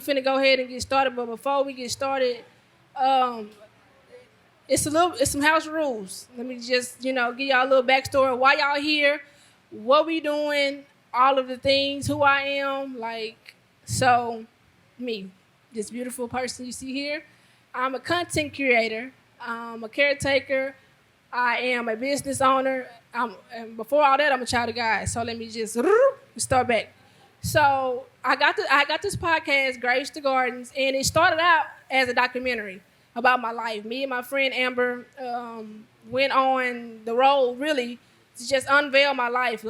finna go ahead and get started. But before we get started, um, it's some house rules. Let me just, give y'all a little backstory of why y'all here, what we doing, all of the things, who I am. So, me, this beautiful person you see here, I'm a content creator. I'm a caretaker. I am a business owner. And before all that, I'm a child of God. So let me just start back. So I got this podcast, Graves to Gardens, and it started out as a documentary about my life. Me and my friend Amber went on the road really to just unveil my life.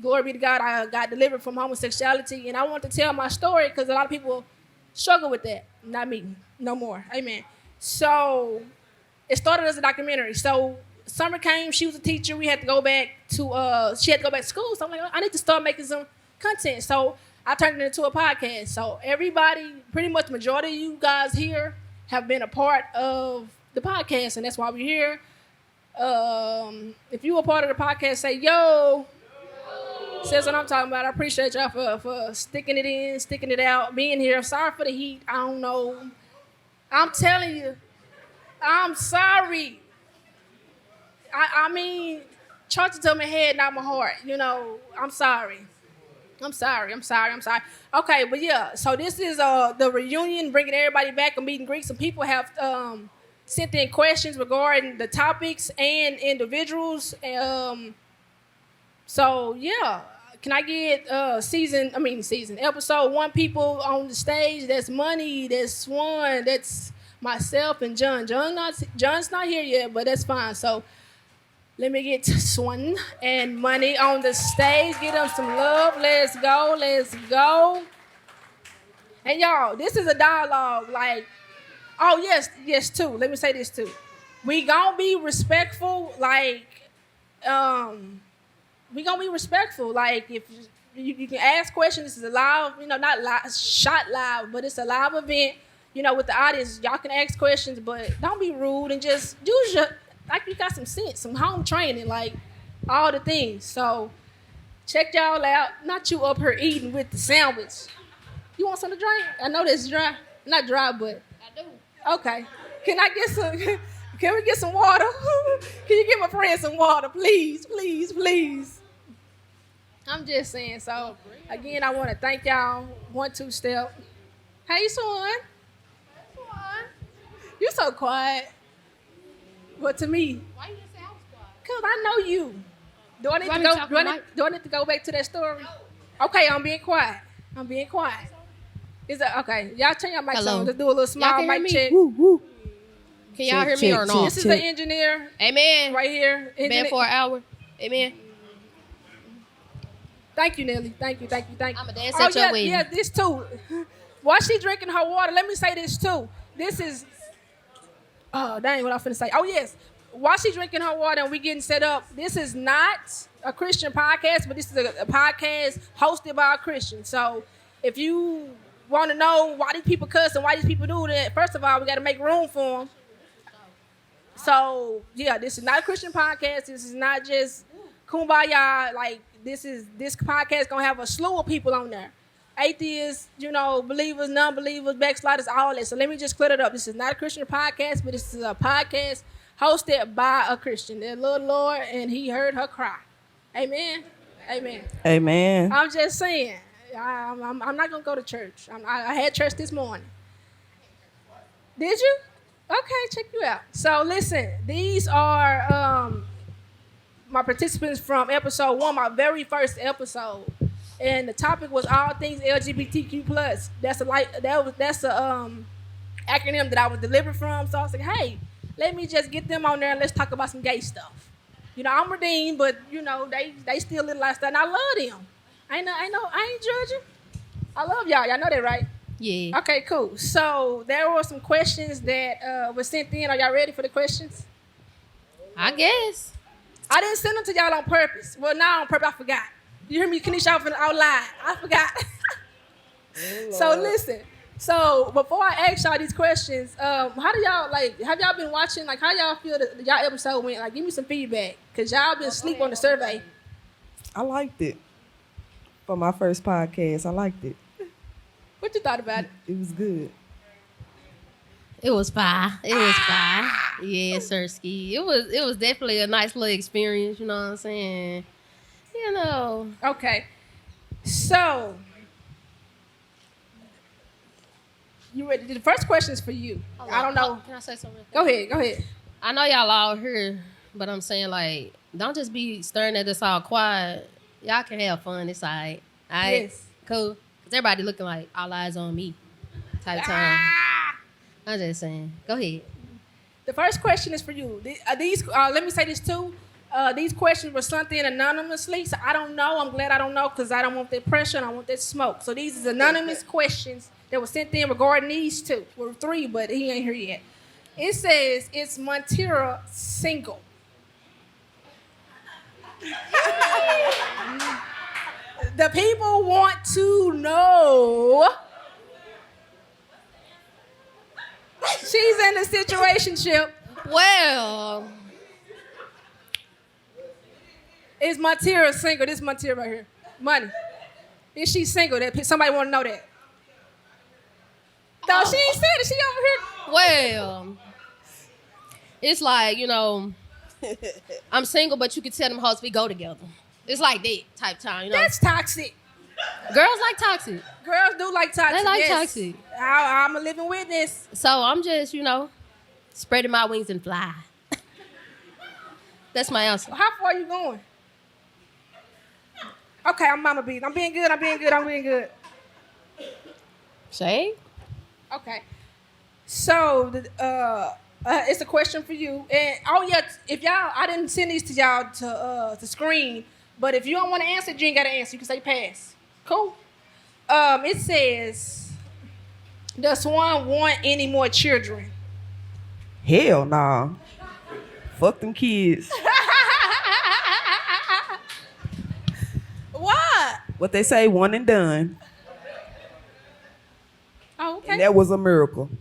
Glory be to God, I got delivered from homosexuality, and I want to tell my story because a lot of people struggle with that. Not me, no more. Amen. So it started as a documentary. So summer came, she was a teacher. We had to go back to she had to go back to school. So I'm like, I need to start making some content. So I turned it into a podcast. So everybody, pretty much the majority of you guys here have been a part of the podcast, and that's why we're here. If you were part of the podcast, say yo. Says what I'm talking about. I appreciate y'all for sticking it in, sticking it out, being here. Sorry for the heat. I don't know. I'm telling you, I'm sorry. I mean, charge it to my head, not my heart. I'm sorry. I'm sorry. Okay, but yeah, so this is the reunion, bringing everybody back, a meet and greet. Some people have sent in questions regarding the topics and individuals. So yeah, can I get episode 1 people on the stage? That's Money, that's Swan, that's myself and John. John's not here yet, but that's fine. So let me get Swan and Money on the stage. Give them some love. Let's go. And y'all, this is a dialogue. Too. Let me say this too. We gonna be respectful. We gonna be respectful. If you can ask questions, this is a live, not live, shot live, but it's a live event. With the audience, y'all can ask questions, but don't be rude and just use you got some sense, some home training, all the things. So check y'all out. Not you up here eating with the sandwich. You want something to drink? I know that's dry. Not dry, but I do. Okay. Can I get some? Can we get some water? Can you give my friend some water, please? I'm just saying. So, again, I want to thank y'all. 1, 2 step. Hey, Swan. You so quiet. But to me, Why you just say I was quiet? because I know you. Do I need to go back to that story? Okay, I'm being quiet. Is that okay? Y'all turn your mics on. Let's do a little small mic check. Woo, woo. Can y'all hear me or not? This is the engineer. Amen. Right here. Amen for an hour. Amen. Thank you, Nelly. Thank you. I'm a dance at your wedding. Yeah, this too. While she drinking her water, let me say this too. This is, that ain't what I'm finna say. Oh, yes. While she drinking her water and we getting set up, this is not a Christian podcast, but this is a podcast hosted by a Christian. So if you want to know why these people cuss and why these people do that, first of all, we got to make room for them. So, yeah, this is not a Christian podcast. This is not just kumbaya. This podcast going to have a slew of people on there. Atheists, believers, non-believers, backsliders, all that. So let me just clear it up. This is not a Christian podcast, but this is a podcast hosted by a Christian. The little Lord, and he heard her cry. Amen. I'm just saying. I'm not going to go to church. I had church this morning. Did you? Okay, check you out. So listen, these are my participants from episode 1, my very first episode, and the topic was all things LGBTQ+. That's a acronym that I was delivered from. So I was like, hey, let me just get them on there and let's talk about some gay stuff. I'm redeemed, but they still live lifestyle, and I love them. I ain't judging. I love y'all. Y'all know that, right? Yeah. Okay, cool. So there were some questions that were sent in. Are y'all ready for the questions? I guess. I didn't send them to y'all on purpose. Well, not on purpose. I forgot. You hear me, Kanisha, out loud. I forgot. So listen. So before I ask y'all these questions, how do y'all have y'all been watching? How y'all feel that y'all episode went? Give me some feedback, cause y'all been asleep on the survey. I liked it. For my first podcast, I liked it. What What you thought about it? It was good. It was fire. It was fire. Yeah, Sirski. It was definitely a nice little experience, you know what I'm saying? You know. Okay. So, you ready? The first question is for you. I don't know. Can I say something? Go ahead. I know y'all all here, but I'm saying, like, don't just be staring at us all quiet. Y'all can have fun. It's all right. All right? Yes. Cool. Because everybody looking like all eyes on me type time. I'm just saying. Go ahead. The first question is for you. These, let me say this too. These questions were sent in anonymously, so I don't know. I'm glad I don't know because I don't want that pressure and I want that smoke. So these is anonymous questions that were sent in regarding these two. Well, three, but he ain't here yet. It says, is Montira single? The people want to know. She's in a situationship. Well, Is Montira single? This is Montira right here. Money. Is she single? That somebody want to know that. No, she ain't said it. She over here. well, it's like, you know, I'm single, but you can tell them hoes we go together. It's like that type time, you know. That's toxic. Girls like toxic. Girls do like toxic. They like yes. toxic. I'm a living witness. So I'm just, you know, spreading my wings and fly. That's my answer. How far are you going? Okay, I'm Mama B. I'm being good. Shade? Okay. So, it's a question for you. And, oh, yeah, if y'all, I didn't send these to y'all to screen, but if you don't want to answer, you ain't got to answer. You can say pass. Cool. It says, does Swan want any more children? Hell nah. Fuck them kids. What? What they say, one and done. Oh, okay. And that was a miracle.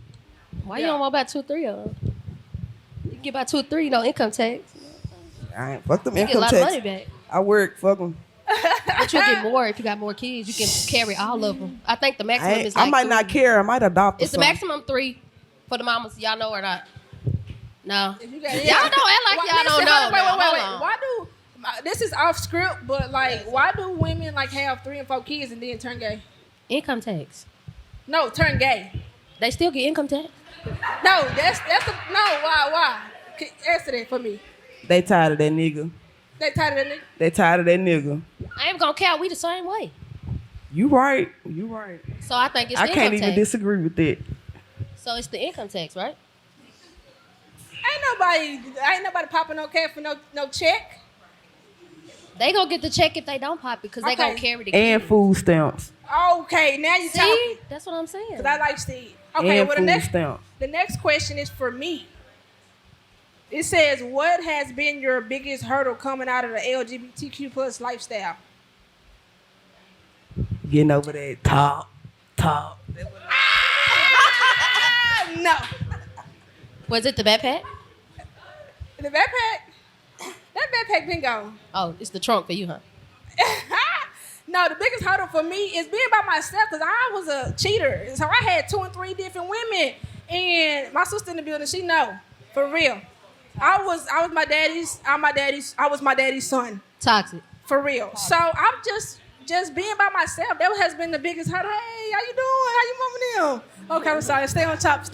Why you don't want about 2 or 3 of them? You can get about 2 or 3, no income tax. I ain't fuck them You get a income lot tax. of money back. I work, fuck them. But you'll get more if you got more kids. You can carry all of them. I think the maximum is like I might 3. not care. I might adopt. It's the maximum 3 for the mamas. Y'all know or not? No. If Y'all don't act like y'all don't know. Wait. Hold on. Why do this is off script? But like, why do women like have 3 and 4 kids and then turn gay? Income tax. No, turn gay. They still get income tax. No, that's the no. Why? Answer that for me. They tired of that nigga. They tired of that nigga. They tired of that nigga. I ain't gonna care. We the same way. You right. So I think it's the I income can't even tax. disagree with that. So it's the income tax, right? Ain't nobody popping no cap for no check. They gonna get the check if they don't pop it because they Okay. gonna carry the And kid. food stamps. Okay, now you See? talking. That's what I'm saying. Cause I like Steve. Okay, And well food stamps. the next question is for me. It says, what has been your biggest hurdle coming out of the LGBTQ plus lifestyle? Getting over that top. No. Was it the backpack? The backpack? That backpack been gone. Oh, it's the trunk for you, huh? No, the biggest hurdle for me is being by myself because I was a cheater. So I had 2 and 3 different women. And my sister in the building, she know. For real. I was my daddy's son. Toxic. For real. So I'm just being by myself. That has been the biggest hurdle. Hey, how you doing? How you moving in? Okay, I'm sorry. Stay on topic.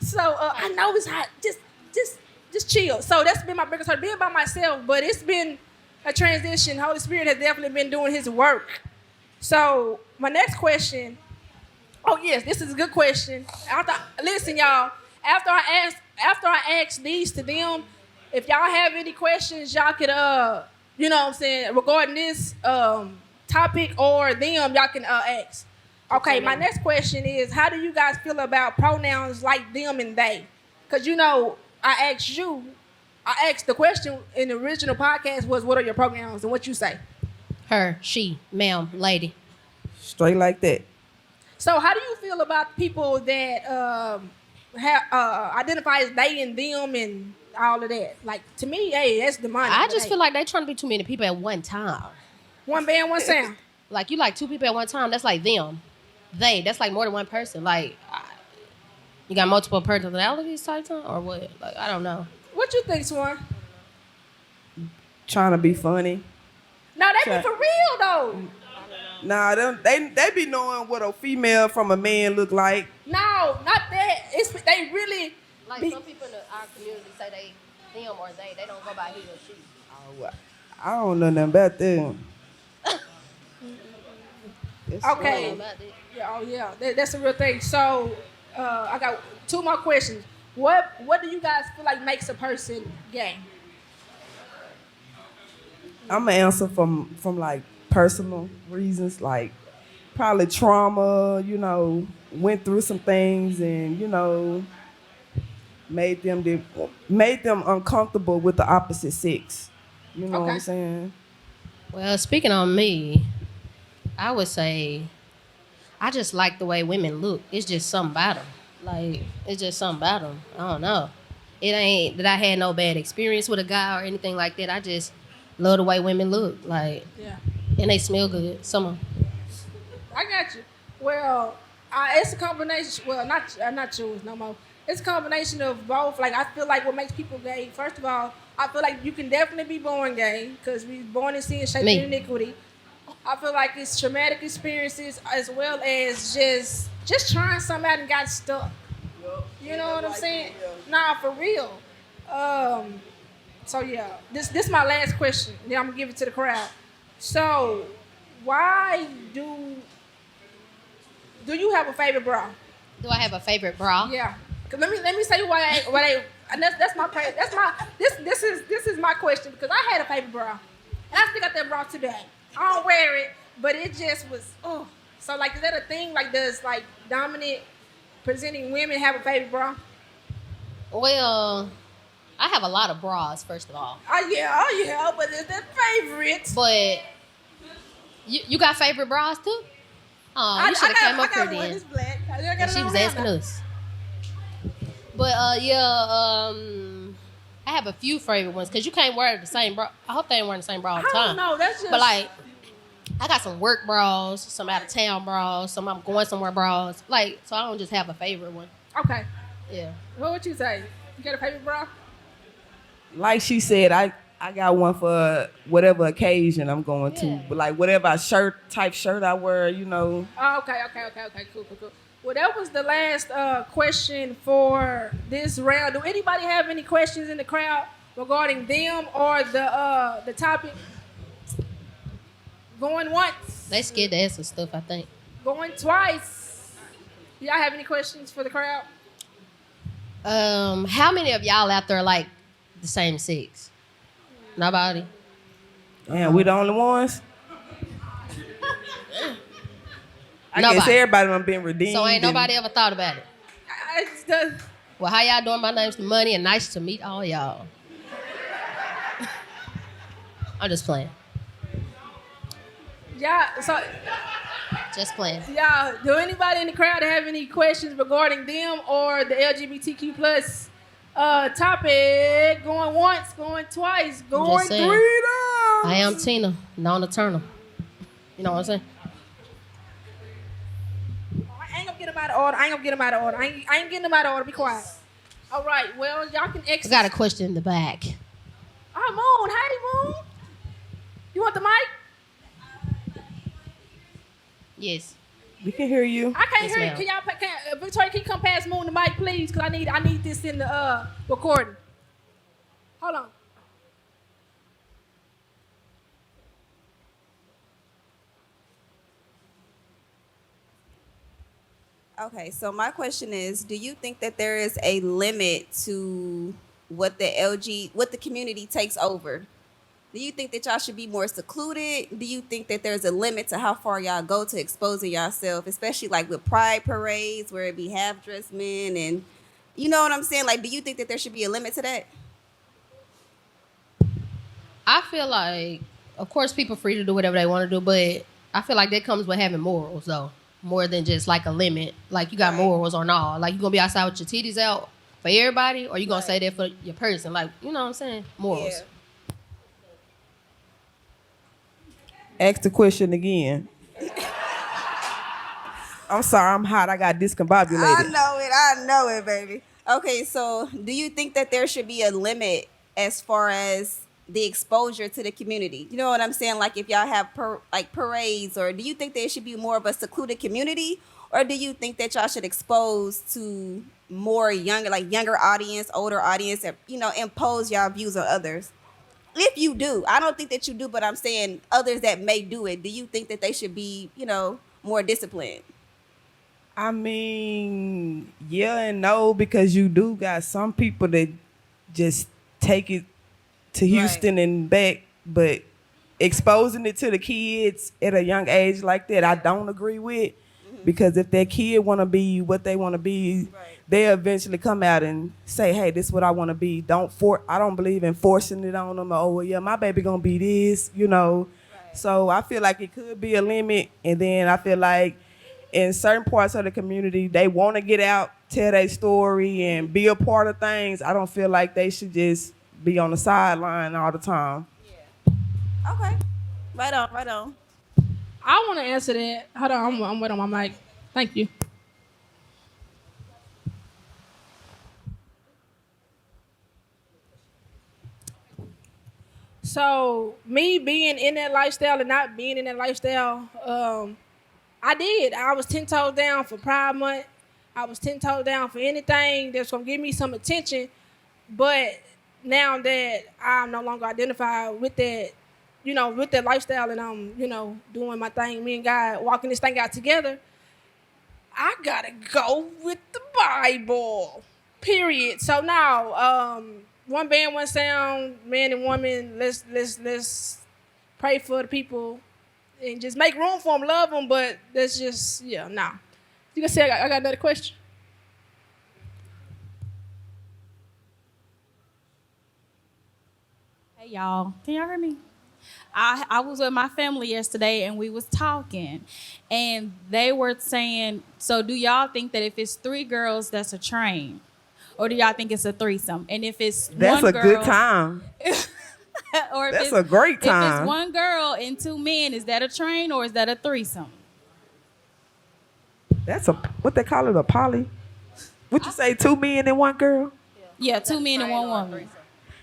So I know it's hot. Just chill. So that's been my biggest hurdle, being by myself. But it's been a transition. Holy Spirit has definitely been doing his work. So my next question. Oh yes, this is a good question. Listen, y'all. After I ask these to them, if y'all have any questions, y'all could you know what I'm saying, regarding this topic or them, y'all can ask. Okay, my next question is, how do you guys feel about pronouns like them and they? Because you know, I asked the question in the original podcast was, what are your pronouns, and what you say? Her, she, ma'am, lady. Straight like that. So how do you feel about people that identify as they and them and all of that? Like, to me, hey, that's demonic. I just feel like they trying to be too many people at one time. One band, one sound. Like, you like 2 people at one time, that's like them. That's like more than one person. Like, you got multiple personalities type time or what? Like, I don't know. What you think, Swan? Trying to be funny. No, they be for real though. Nah, they be knowing what a female from a man look like. No, not that. It's they really Like be. some people in our community say them or they don't go by he or she. Oh, I don't know nothing about them. It's Okay. About that. Yeah, oh yeah, that's a real thing. So, I got two more questions. What do you guys feel like makes a person gay? I'm gonna answer from like personal reasons, like probably trauma. Went through some things, and made them uncomfortable with the opposite sex. You know what I'm Okay. saying? Well, speaking on me, I would say I just like the way women look. It's just something about them. Like, it's just something about them. I don't know. It ain't that I had no bad experience with a guy or anything like that. I just love the way women look. Like, Yeah, and they smell good. Some of 'em. I got you. Well, it's a combination. Well, not yours no more. It's a combination of both. Like I feel like what makes people gay. First of all, I feel like you can definitely be born gay because we born in sin, shaped Me. in iniquity. I feel like it's traumatic experiences as well as just trying something out and got stuck. You know what I'm saying? Nah, for real. So yeah, this my last question. Then I'm gonna give it to the crowd. So, why do you have a favorite bra? Do I have a favorite bra? Yeah. 'Cause let me say why they and that's my this is my question because I had a favorite bra and I still got that bra today. I don't wear it, but it just was So like, is that a thing? Like, does like dominant presenting women have a favorite bra? Well, I have a lot of bras, first of all. Oh yeah, but is that favorite? But you got favorite bras too? Oh, you should have came up here one. then. It's black. I got And it she on was now. asking us. But I have a few favorite ones because you can't wear the same bra. I hope they ain't wearing the same bra all the I time. don't know. That's just. But like, I got some work bras, some out of town bras, some I'm going somewhere bras. Like, so I don't just have a favorite one. Okay. Yeah. What would you say? You got a favorite bra? Like she said, I got one for whatever occasion I'm going to. Yeah. But like whatever shirt I wear, Oh, okay. Cool. Well, that was the last question for this round. Do anybody have any questions in the crowd regarding them or the topic? Going once. They scared to ask us stuff, I think. Going twice. Y'all have any questions for the crowd? How many of y'all out there like the same sex? Nobody? And we the only ones. I guess Nobody. everybody done been redeemed. So ain't nobody ever thought about it. It's the, Well, how y'all doing? My name's The Money, and nice to meet all y'all. I'm just playing. yeah. So Just playing. yeah. Do anybody in the crowd have any questions regarding them or the LGBTQ plus topic? Going once, going twice, going saying. 3 times. I am Tina, Nona Turner. You know what I'm saying? I ain't gonna get them out of order. I ain't getting them out of order. Be quiet. All right. Well, y'all can I exit. got a question in the back. Hi, Moon. Hey, Moon. You want the mic? Yes. We can hear you. I can't Yes, hear you. ma'am. Victoria, can you come past Moon the mic, please? Because I need this in the recording. Hold on. Okay, so my question is, do you think that there is a limit to what the community takes over? Do you think that y'all should be more secluded? Do you think that there's a limit to how far y'all go to exposing yourself, especially like with pride parades where it be half-dressed men and you know what I'm saying? Like, do you think that there should be a limit to that? I feel like, of course, people free to do whatever they want to do, but I feel like that comes with having morals, though, more than just like a limit. Like, you got Right. morals or not. Like, you gonna be outside with your titties out for everybody, or you gonna Right. say that for your person? Like, you know what I'm saying? Morals. Yeah. Ask the question again. I'm sorry, I'm hot. I got I discombobulated. know it. I know it, baby. Okay, so do you think that there should be a limit as far as the exposure to the community? You know what I'm saying? Like if y'all have like parades, or do you think there should be more of a secluded community, or do you think that y'all should expose to more younger, like younger audience, older audience, and impose y'all views on others? If you do, I don't think that you do, but I'm saying others that may do it. Do you think that they should be, more disciplined? I mean, yeah and no, because you do got some people that just take it to Right. Houston and back, but exposing it to the kids at a young age like that, I don't agree with. Because if that kid want to be what they want to be, Right. they eventually come out and say, "Hey, this is what I want to be." I don't believe in forcing it on them. Oh, well, yeah, my baby gonna be this. Right. So I feel like it could be a limit, and then I feel like in certain parts of the community, they want to get out, tell their story, and be a part of things. I don't feel like they should just be on the sideline all the time. Okay. Right on. Right on. I want to answer that. Hold on, I'm waiting on my mic. Thank you. So me being in that lifestyle and not being in that lifestyle, I did. I was 10 toes down for Pride Month. I was 10 toes down for anything that's gonna give me some attention. But now that I'm no longer identified with that, with that lifestyle, and I'm, doing my thing, me and God walking this thing out together, I gotta go with the Bible. Period. So now, one band, one sound, man and woman. Let's pray for the people and just make room for them, love them. But that's just nah. You can say I got another question. Hey y'all, can y'all hear me? I was with my family yesterday and we was talking, and they were saying, so do y'all think that if it's 3 girls that's a train, or do y'all think it's a threesome? And if it's That's one a girl, good time. or if That's it's, a great if time. it's one girl and 2 men, is that a train or is that a threesome? That's what they call it, a poly. Would you say 2 men and 1 girl? Yeah, 2 men and 1 woman.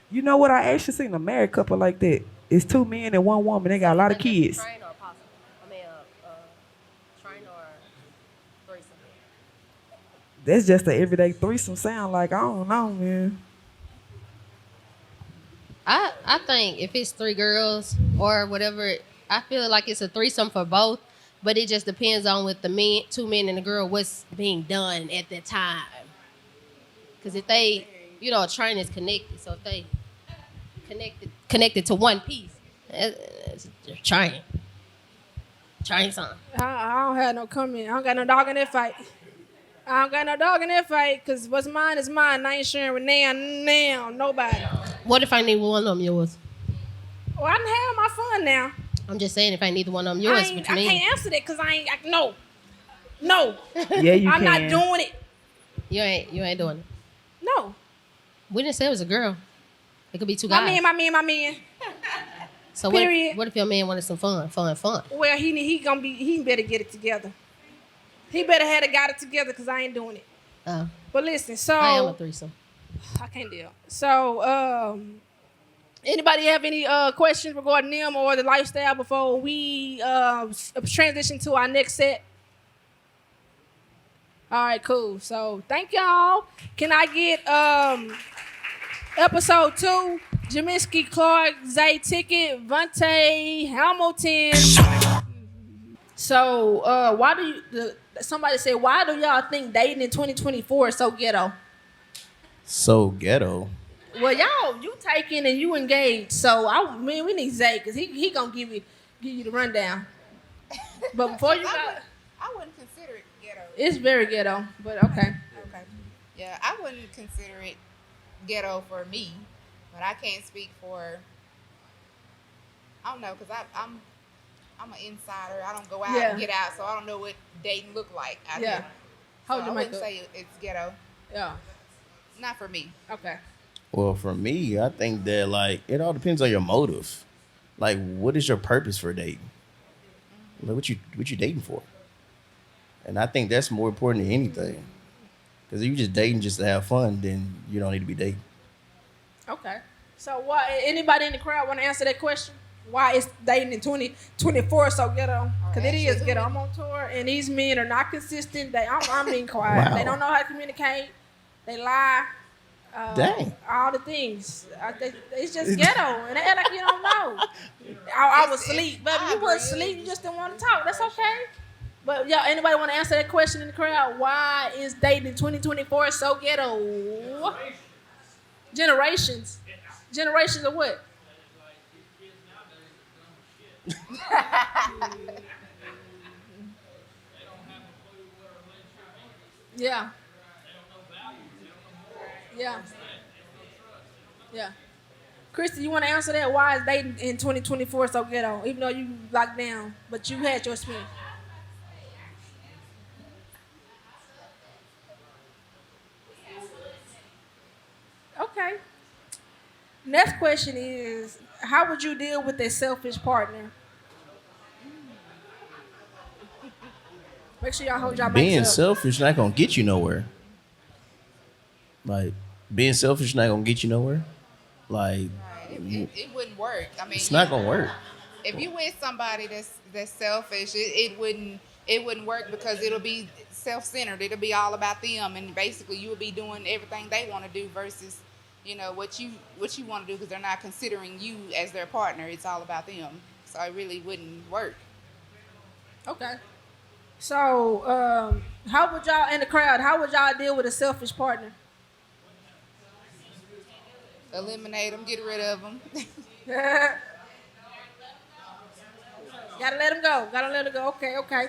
You know what? I actually seen a married couple like that. It's 2 men and 1 woman. They got a lot of kids. Train or possible? I mean, train or threesome? That's just an everyday threesome sound like. I don't know, man. I think if it's 3 girls or whatever, I feel like it's a threesome for both. But it just depends on with the 2 men and the girl what's being done at that time. Because if they, a train is connected, so if they connected to one piece, it's a train. Train song. I don't have no comment. I don't got no dog in that fight. I don't got no dog in that fight because what's mine is mine. I ain't sharing with now nobody. What if I need one of them yours? Well, I done had my fun now. I'm just saying if I need one of them yours, I what you mean? can't answer that because no. Yeah, you I'm can. not doing it. You ain't doing it. No. We didn't say it was a girl. It could be 2 guys. My man. So Period. what if your man wanted some fun? Well, he better get it together. He better have got it together because I ain't doing it. But listen, so I am a threesome. I can't deal. So, anybody have any questions regarding them or the lifestyle before we transition to our next set? All right, cool. So, thank y'all. Can I get episode 2? Jaminsky, Clark, Zay Ticket, Vontae, Hamilton. So, somebody said, why do y'all think dating in 2024 is so ghetto? So ghetto. Well, you taking and you engaged, so we need Zay because he gonna give you the rundown. But before you got, I wouldn't consider it ghetto. it's very ghetto, but okay. Okay. Yeah, I wouldn't consider it ghetto for me, but I can't speak for. I don't know because I'm an insider. I don't go out and get out, so I don't know what dating look like out here. So Hold I your mic wouldn't up. say it's ghetto. Yeah. Not for me. Okay. Well, for me, I think that it all depends on your motive. Like, what is your purpose for dating? Like, what you dating for? And I think that's more important than anything. Because if you just dating just to have fun, then you don't need to be dating. Okay. So why anybody in the crowd want to answer that question? Why is dating in 2024 so ghetto? Because it is ghetto. I'm on tour and these men are not consistent. I'm being quiet. Wow. They don't know how to communicate. They lie. Dang. All the things. It's just ghetto. And they act like you don't know. I was asleep. Baby, you wasn't asleep. You just didn't want to talk. That's okay. But yeah, anybody want to answer that question in the crowd? Why is dating in 2024 so ghetto? Generations. Generations of what? Yeah. Yeah. Yeah. Christy, you want to answer that? Why is dating in 2024 so ghetto? Even though you locked down, but you had your experience. Okay. Next question is, how would you deal with a selfish partner? Make sure y'all hold y'all Being mics up. selfish not gonna get you nowhere. Like being selfish not gonna get you nowhere. Like Right. It wouldn't work. I mean, it's not gonna work. if you with somebody that's selfish, it wouldn't work because it'll be self-centered. It'll be all about them, and basically you will be doing everything they want to do versus, what you want to do because they're not considering you as their partner. It's all about them. So it really wouldn't work. Okay. So, how would y'all in the crowd? How would y'all deal with a selfish partner? Eliminate them, get rid of them. Gotta let them go. Gotta let them go. Okay, okay.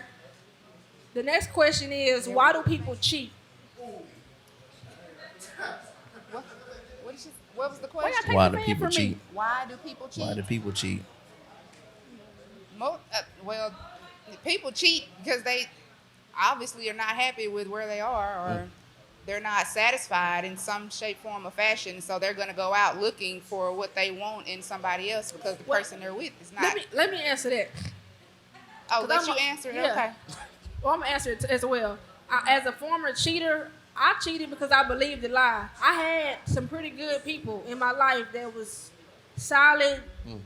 The next question is, why do people cheat? What was the question? Why do people cheat? Why do people cheat? Why do people cheat? Well, people cheat because they obviously are not happy with where they are, or they're not satisfied in some shape, form, or fashion. So they're going to go out looking for what they want in somebody else because the person they're with is not. Let me answer that. Oh, let you answer it? Yeah. Okay. Well, I'm gonna answer it as well. As a former cheater, I cheated because I believed the lie. I had some pretty good people in my life that was solid,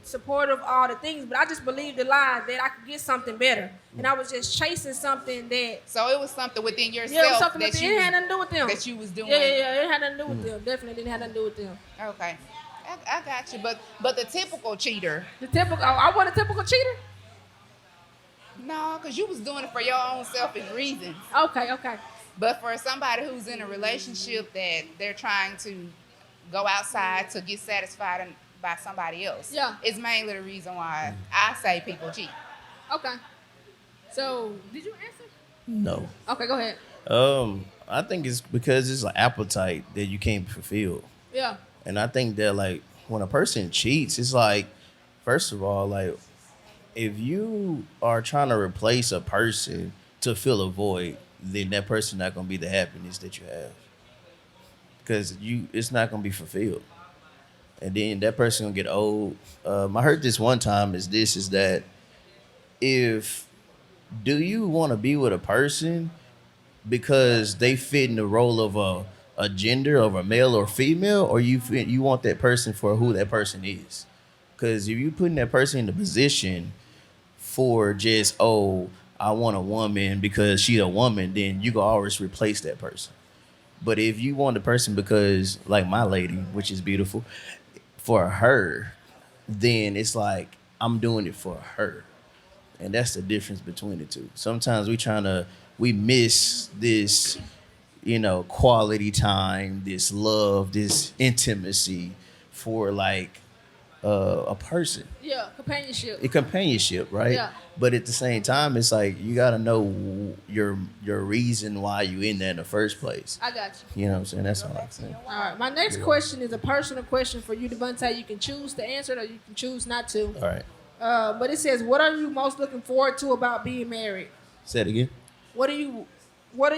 supportive, all the things, but I just believed the lie that I could get something better, and I was just chasing something that. So it was something within yourself Yeah, it was something that that you it had nothing to do with them. that you was doing. Yeah, it had nothing to do with them. Definitely didn't have nothing to do with them. Okay. I got you, but the typical cheater. The typical. Oh, I want a typical cheater. No, because you was doing it for your own selfish reasons. Okay. But for somebody who's in a relationship that they're trying to go outside to get satisfied by somebody else, Yeah. it's mainly the reason why I say people cheat. Okay. So, did you answer? No. Okay, go ahead. I think it's because it's an appetite that you can't fulfill. Yeah. And I think that like when a person cheats, it's like, first of all, like if you are trying to replace a person to fill a void, then that person not gonna be the happiness that you have. Because it's not gonna be fulfilled. And then that person gonna get old. I heard this one time is that do you want to be with a person because they fit in the role of a gender of a male or female, or you want that person for who that person is? Because if you putting that person in the position for just, I want a woman because she's a woman, then you can always replace that person. But if you want the person because, like my lady, which is beautiful, for her, then it's like I'm doing it for her. And that's the difference between the two. Sometimes we miss this, quality time, this love, this intimacy for like a person. Yeah, companionship. A companionship, right? Yeah. But at the same time, it's like you gotta know your reason why you in there in the first place. I got you. You know what I'm saying? That's all I'm saying. All right. My next question is a personal question for you, Devontae. You can choose to answer it or you can choose not to. All right. But it says, what are you most looking forward to about being married? Say it again. What are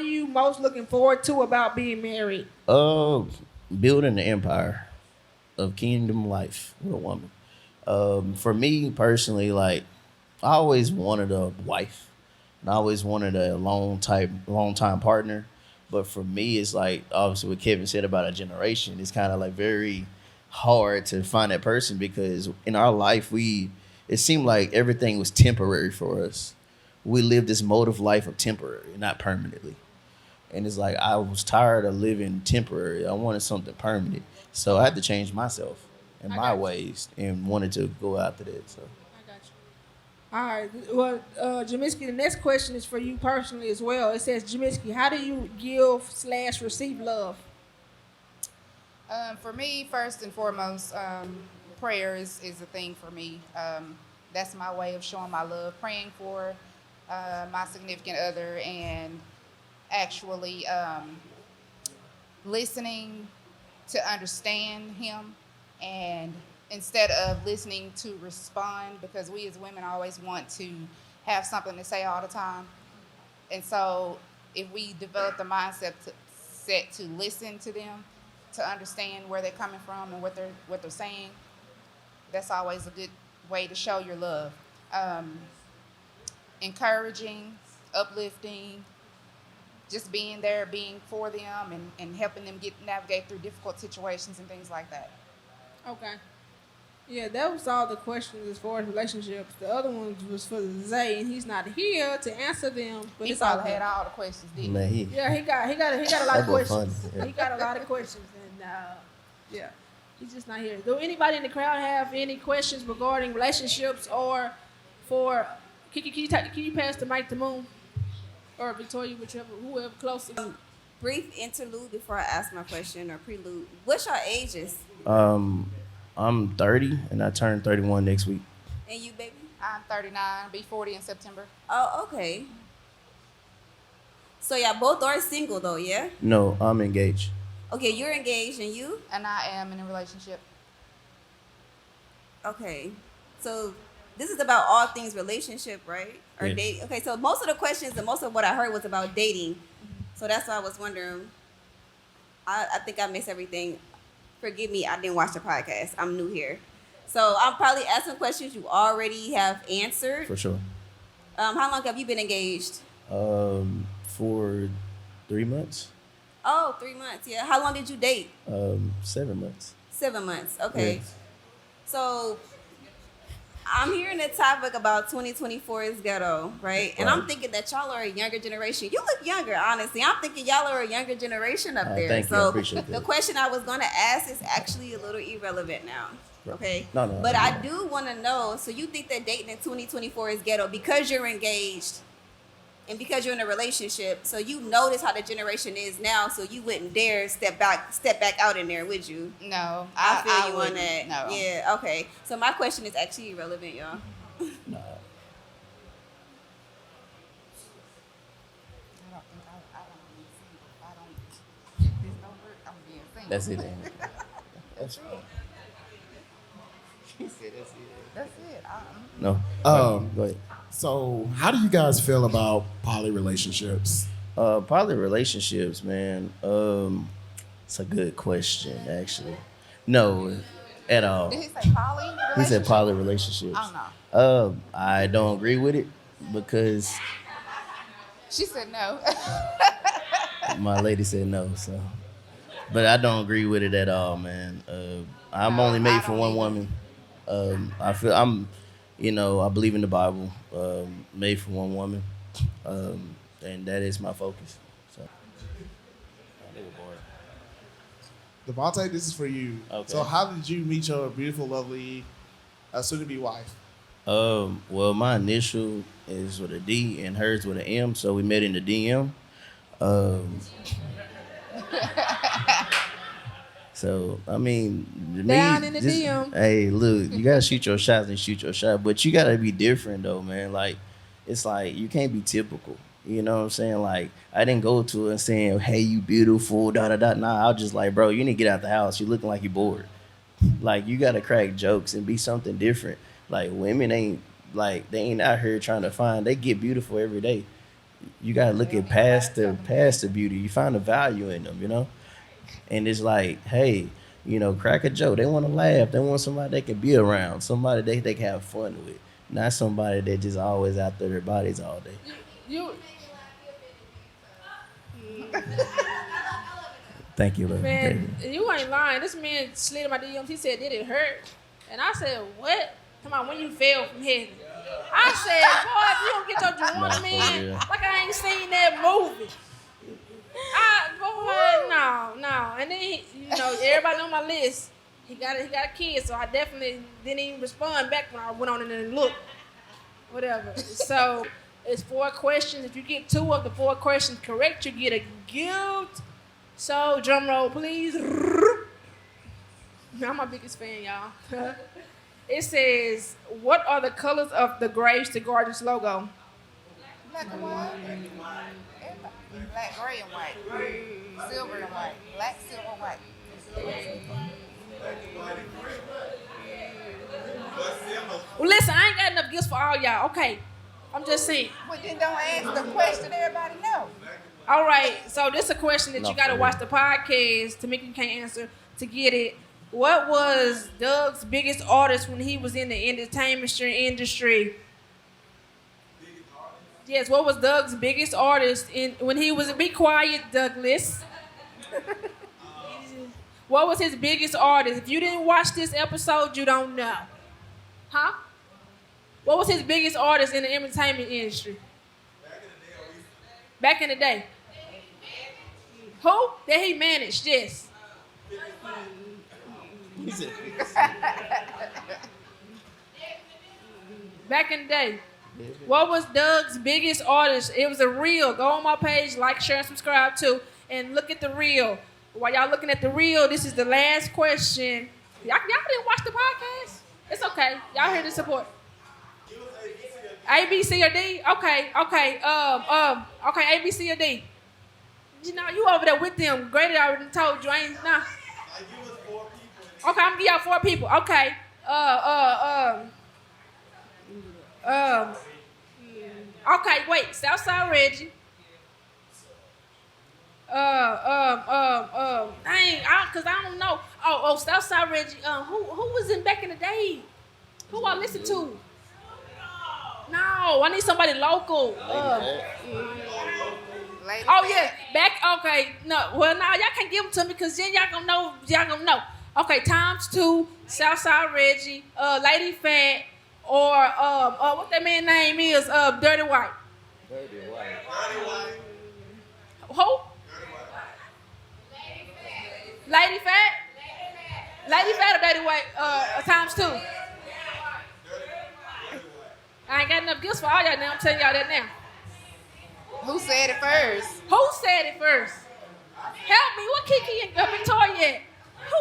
you most looking forward to about being married? Building the empire of kingdom life with a woman. For me personally, like I always wanted a wife, And I always wanted a long time partner. But for me, it's like obviously what Kevin said about a generation. It's kind of like very hard to find that person because in our life it seemed like everything was temporary for us. We lived this mode of life of temporary, not permanently. And it's like I was tired of living temporary. I wanted something permanent. So I had to change myself and my ways and wanted to go after that. So I got you. All right. Well, Jamiski, the next question is for you personally as well. It says, Jamiski, how do you give/receive love? For me, first and foremost, prayer is a thing for me. That's my way of showing my love, praying for my significant other and actually listening to understand him, and instead of listening to respond, because we as women always want to have something to say all the time. And so if we develop the mindset to listen to them, to understand where they're coming from and what they're saying, that's always a good way to show your love. Encouraging, uplifting, just being there, being for them, and helping them navigate through difficult situations and things like that. Okay. Yeah, that was all the questions as far as relationships. The other ones was for Zay, and he's not here to answer them. But He it's all probably good. had all the questions, didn't man, he? Yeah, he got a lot That of boy questions. funny, yeah. He got a lot of questions, and yeah, he's just not here. Do anybody in the crowd have any questions regarding relationships or for? Can you pass the mic to Moon or Victoria, whoever closest? Brief interlude before I ask my question, or prelude. What's your ages? I'm 30 and I turn 31 next week. And you, baby? I'm 39, be 40 in September. Oh, okay. So y'all both are single though, yeah? No, I'm engaged. Okay, you're engaged, and you? And I am in a relationship. Okay. So this is about all things relationship, right? Or Yeah. date. Okay, so most of the questions and most of what I heard was about dating. So that's why I was wondering. I think I missed everything. Forgive me, I didn't watch the podcast. I'm new here. So I'm probably asking questions you already have answered. For sure. How long have you been engaged? For 3 months. Oh, 3 months. Yeah. How long did you date? 7 months. 7 months. Okay. Yeah. So I'm hearing the topic about 2024 is ghetto, right? And I'm Right. thinking that y'all are a younger generation. You look younger, honestly. I'm thinking y'all are a younger generation up there. Thank you. I So appreciate the that. question I was gonna ask is actually a little irrelevant now. Okay. No. But I do want to know. So you think that dating in 2024 is ghetto because you're engaged and because you're in a relationship? So you notice how the generation is now. So you wouldn't dare step back out in there, would you? No, I feel you on wouldn't. that. No. Yeah. Okay. So my question is actually irrelevant, y'all. Nah. I don't. If this don't work, I'm being single. That's it. Ain't it? That's fine. She said that's it. That's it. No. Go ahead. So, how do you guys feel about poly relationships? Poly relationships, man. It's a good question, actually. No, at all. Did he say poly? He said poly relationships. I don't know. I don't agree with it because She said no. my lady said no. So, but I don't agree with it at all, man. I'm only I made for don't one either. woman. I feel I believe in the Bible. Made for one woman, and that is my focus. So. Devontae, this is for you. Okay. So, how did you meet your beautiful, lovely, soon-to-be wife? Well, my initial is with a D and hers with an M, so we met in the DM. So I mean, Down in the DM. Hey, look, you gotta shoot your shots and shoot your shot, but you gotta be different though, man. Like, it's like you can't be typical. You know what I'm saying? Like, I didn't go to her and saying, "Hey, you beautiful," da da da. Nah, I was just like, "Bro, you need to get out the house. You looking like you bored." Like, you gotta crack jokes and be something different. Like, women ain't they ain't out here trying to find. They get beautiful every day. You gotta look at past the beauty. You find the value in them, you know. And it's like, hey, crack a joke. They want to laugh. They want somebody they can be around. Somebody they can have fun with. Not somebody that just always out there their bodies all day. You Thank you, love. man, Thank you. you ain't lying. This man slid in my DMs. He said, "Did it hurt?" And I said, "What? Come on, when you fell from heaven." I said, "Boy, if you don't get your Nah, Juwan for man, real. like I ain't seen that movie." No. And then everybody on my list. He got a kid, so I definitely didn't even respond back when I went on and looked. Whatever. So it's 4 questions. If you get 2 of the 4 questions correct, you get a gift. So drum roll, please. I'm my biggest fan, y'all. It says, "What are the colors of the Graves to Gardens logo?" Black and white. Black, gray, and white. Silver and white. Black, silver, white. Well, listen, I ain't got enough gifts for all y'all. Okay, I'm just saying. Well, then don't ask the question everybody know. All right, so this is a question that No, you got to for watch real. the podcast to make you can't answer to get it. What was Doug's biggest artist when he was in the entertainment industry? Yes, what was Doug's biggest artist when he was? Be quiet, Douglas. What was his biggest artist? If you didn't watch this episode, you don't know. Huh? What was his biggest artist in the entertainment industry? Back in the day. Who? That he managed, yes. Back in the day. What was Doug's biggest artist? It was a reel. Go on my page, like, share, and subscribe too, and look at the reel. While y'all looking at the reel, this is the last question. Y'all didn't watch the podcast? It's okay. Y'all here to support. A, B, C, or D? Okay. Okay, A, B, C, or D. You know, you over there with them. Grady already told you. I ain't, nah. Okay, I'm gonna give y'all 4 people. Okay. Okay, wait. Southside Reggie. Cause I don't know. Oh, Southside Reggie. Who was in back in the day? Who I listened to? No, I need somebody local. Lady Oh Fat. yeah, back. Okay, no. Well, now y'all can't give them to me because then y'all gonna know. Y'all gonna know. Okay, times 2. Southside Reggie, Lady Fat, or what that man name is? Dirty White. Who? Lady Fat. Lady Fat or Dirty White? Times 2. I ain't got enough gifts for all y'all now. I'm telling y'all that now. Who said it first? Who said it first? Help me. What Kiki and Victoria at? Who?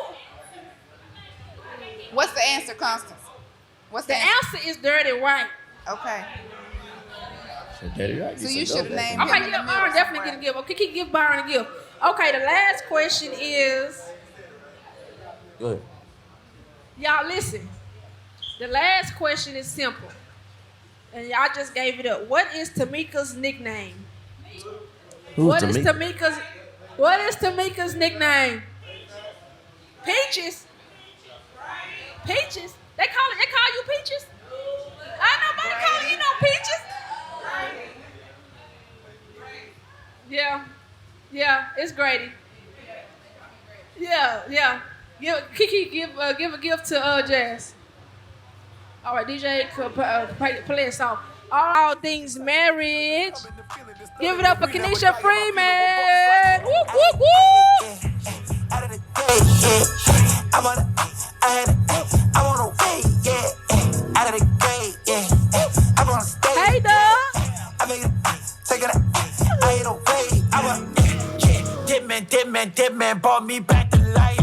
What's the answer, Constance? What's The answer is Dirty White. Okay. So, Daddy, right? So said you go should've back. named- Okay, in the yeah, middle Byron definitely somewhere. get a gift. Okay, Kiki give Byron a gift. Okay, the last question is, Good. y'all listen. The last question is simple. And y'all just gave it up. What is Tamika's nickname? Who's What is Tamika? Tamika's nickname? Peaches. Peaches. They call you Peaches? I nobody call you no Peaches. Yeah, it's Grady. Yeah. Kiki, give a gift to Jazz. All right, DJ, play a song. All things marriage. Give it up for Kenesha Freeman. Woo, woo, woo. Out of the gate, yeah. I wanna wait, yeah. Out of the gate, yeah. I wanna stay. Hey, Doug. I make it, take it, I ain't away. I want, yeah. Dead man brought me back to life.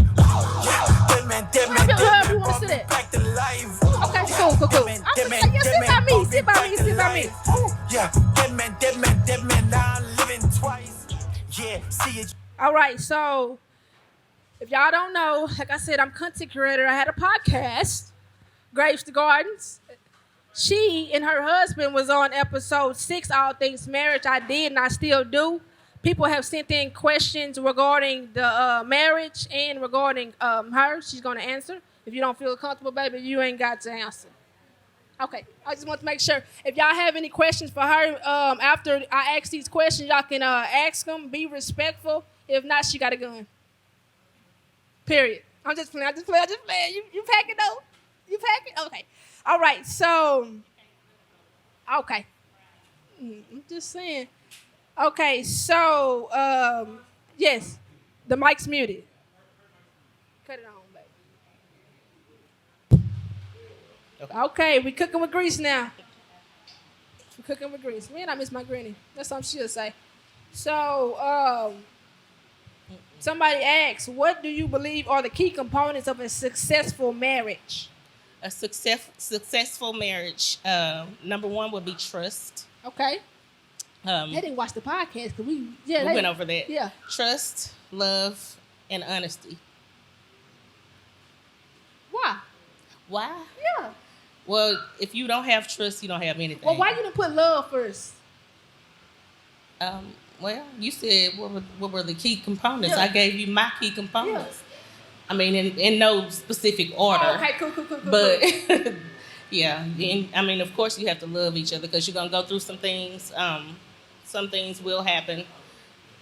Yeah. Dead man Whoever you wanna brought sit me at. back to life. Okay, cool. I'm just saying, yeah, sit by me. Yeah, dead man, now I'm living twice. Yeah, see it. All right, so if y'all don't know, like I said, I'm content creator. I had a podcast, Graves to Gardens. She and her husband was on episode 6, All Things Marriage. I did and I still do. People have sent in questions regarding the marriage and regarding her. She's going to answer. If you don't feel comfortable, baby, you ain't got to answer. Okay, I just want to make sure. If y'all have any questions for her after I ask these questions, y'all can ask them. Be respectful. If not, she got a gun. Period. I'm just playing. You pack it though? You pack it? Okay. All right. So, okay. I'm just saying. Okay. So, yes, the mic's muted. Cut it on, baby. Okay, we cooking with grease now. We cooking with grease. Man, I miss my granny. That's something she'll say. So, somebody asks, what do you believe are the key components of a successful marriage? A successful marriage, number one would be trust. Okay. They didn't watch the podcast because we went over that. Yeah. Trust, love, and honesty. Why? Why? Yeah. Well, if you don't have trust, you don't have anything. Well, why you didn't put love first? Well, you said what were the key components? Yeah. I gave you my key components. Yeah. I mean, in no specific order. Oh, okay, cool. But yeah, and, I mean, of course, you have to love each other because you're gonna go through some things. Some things will happen.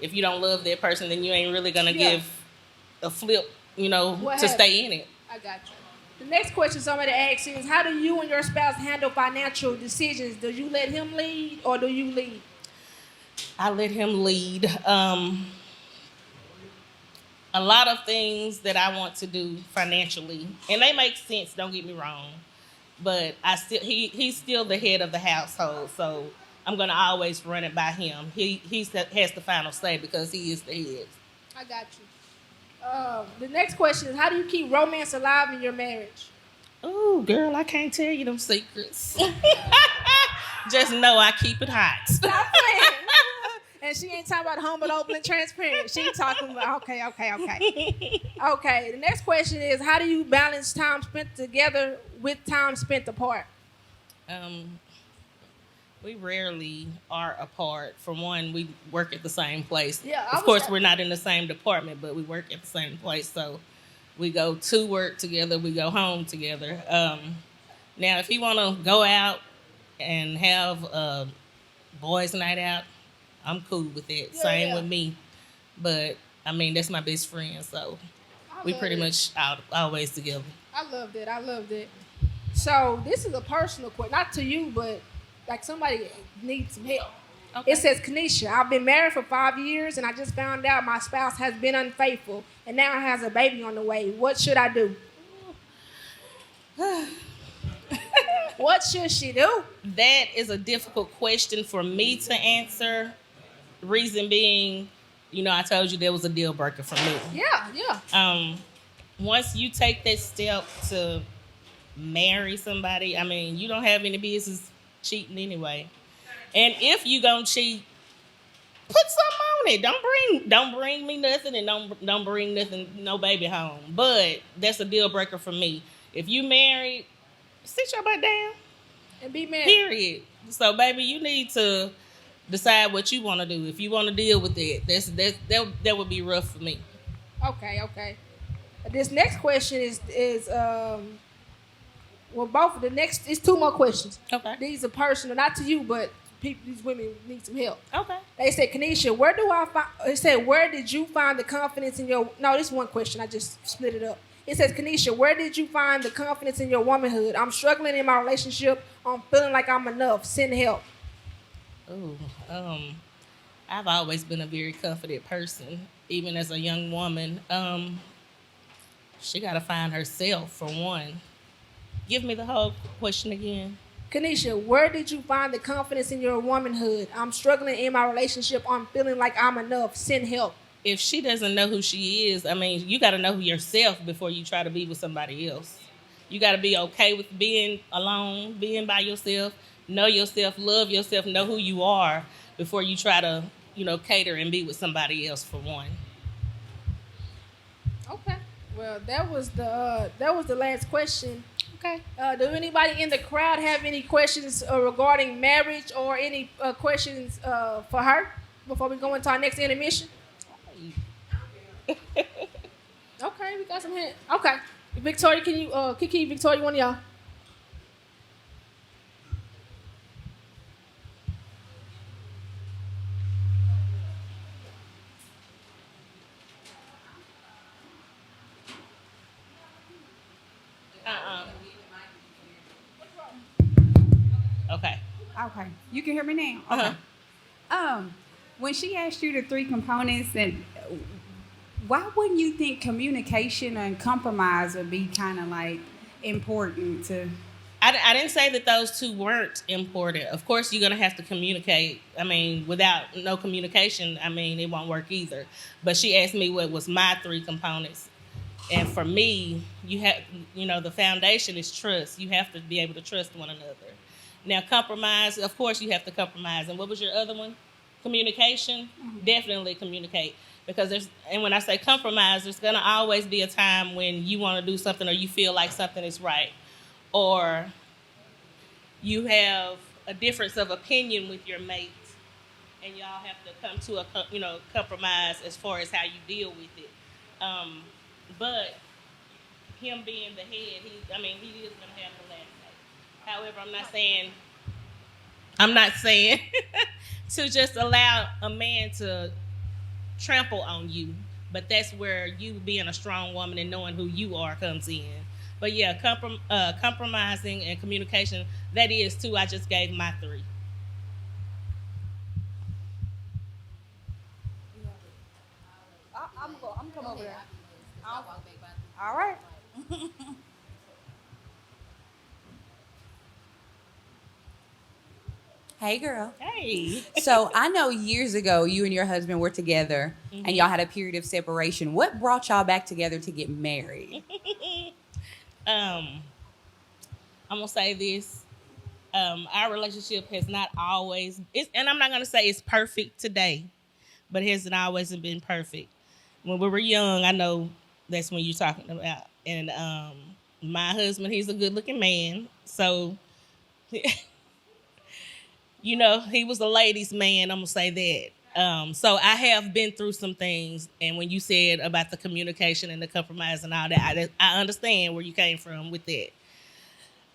If you don't love that person, then you ain't really gonna give a flip, to stay in it. I got you. The next question somebody asks is, how do you and your spouse handle financial decisions? Do you let him lead or do you lead? I let him lead. A lot of things that I want to do financially, and they make sense, don't get me wrong, but he's still the head of the household, so I'm going to always run it by him. He has the final say because he is the head. I got you. The next question is, how do you keep romance alive in your marriage? Oh, girl, I can't tell you them secrets. Just know I keep it hot. Stop playing. And she ain't talking about humble, open, and transparent. She talking about, okay. Okay, the next question is, how do you balance time spent together with time spent apart? We rarely are apart. For one, we work at the same place. Yeah, of course, we're not in the same department, but we work at the same place. So we go to work together. We go home together. Now, if you want to go out and have a boys' night out, I'm cool with that. Yeah, Same with me. But, I mean, that's my best friend. So we pretty much always together. I love that. So this is a personal question. Not to you, but like somebody needs some help. Okay. It says, Kanisha, I've been married for 5 years and I just found out my spouse has been unfaithful and now has a baby on the way. What should I do? What should she do? That is a difficult question for me to answer. Reason being, I told you there was a deal breaker for me. Yeah. Once you take that step to marry somebody, I mean, you don't have any business cheating anyway. And if you gonna cheat, put something on it. Don't bring me nothing, and don't bring no baby home. But that's a deal breaker for me. If you married, sit your butt down and be married. Period. So, baby, you need to decide what you want to do. If you want to deal with it, that would be rough for me. Okay. This next question is it's two more questions. Okay. These are personal, not to you, but these women need some help. Okay. They said, Kanisha, where did you find the confidence in your... No, this is one question. I just split it up. It says, Kanisha, where did you find the confidence in your womanhood? I'm struggling in my relationship. I'm feeling like I'm enough. Send help. I've always been a very confident person, even as a young woman. She got to find herself, for one. Give me the whole question again. Kanisha, where did you find the confidence in your womanhood? I'm struggling in my relationship. I'm feeling like I'm enough. Send help. If she doesn't know who she is, I mean, you got to know yourself before you try to be with somebody else. You got to be okay with being alone, being by yourself, know yourself, love yourself, know who you are before you try to, cater and be with somebody else, for one. Okay. Well, that was the last question. Okay. Do anybody in the crowd have any questions regarding marriage or any questions for her before we go into our next intermission? Okay, we got some hands. Okay. Victoria, can you, Kiki, Victoria, one of y'all? Okay, you can hear me now. Uh-huh. Okay. When she asked you the three components, and why wouldn't you think communication and compromise would be kind of like important to? I didn't say that those two weren't important. Of course, you're going to have to communicate. I mean, without no communication, I mean, it won't work either. But she asked me what was my three components. And for me, the foundation is trust. You have to be able to trust one another. Now, compromise, of course, you have to compromise. And what was your other one? Communication? Mm-hmm. Definitely communicate. Because and when I say compromise, there's going to always be a time when you want to do something or you feel like something is right. Or you have a difference of opinion with your mate, and y'all have to come to a compromise as far as how you deal with it. But him being the head, he is going to have the last say. However, I'm not saying to just allow a man to trample on you, but that's where you being a strong woman and knowing who you are comes in. But yeah, compromising and communication, that is two. I just gave my three. I'm coming over there. All right. Hey, girl. Hey. So I know years ago you and your husband were together, and y'all had a period of separation. What brought y'all back together to get married? I'm gonna say this. Our relationship has not always, and I'm not gonna say it's perfect today, but it hasn't always been perfect. When we were young, I know that's when you're talking about. And my husband, he's a good-looking man, so he was a ladies' man. I'm gonna say that. So I have been through some things, and when you said about the communication and the compromise and all that, I understand where you came from with that.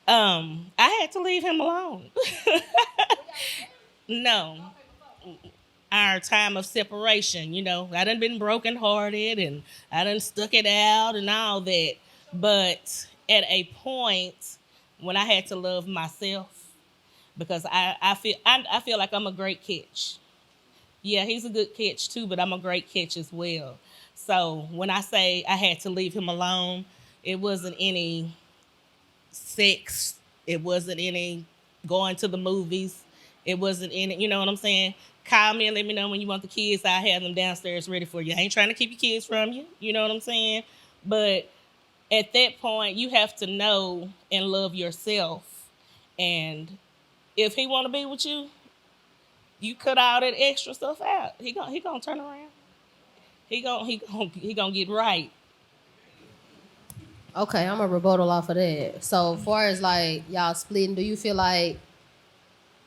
I had to leave him alone. No. Our time of separation, I done been brokenhearted and I done stuck it out and all that. But at a point when I had to love myself, because I feel like I'm a great catch. Yeah, he's a good catch too, but I'm a great catch as well. So when I say I had to leave him alone, it wasn't any sex. It wasn't any going to the movies. It wasn't any, you know what I'm saying? Call me and let me know when you want the kids. I have them downstairs ready for you. I ain't trying to keep your kids from you. You know what I'm saying? But at that point, you have to know and love yourself. And if he want to be with you, you cut all that extra stuff out. He gonna turn around. He gonna get right. Okay, I'm a rebuttal off of that. So, far as like y'all splitting, do you feel like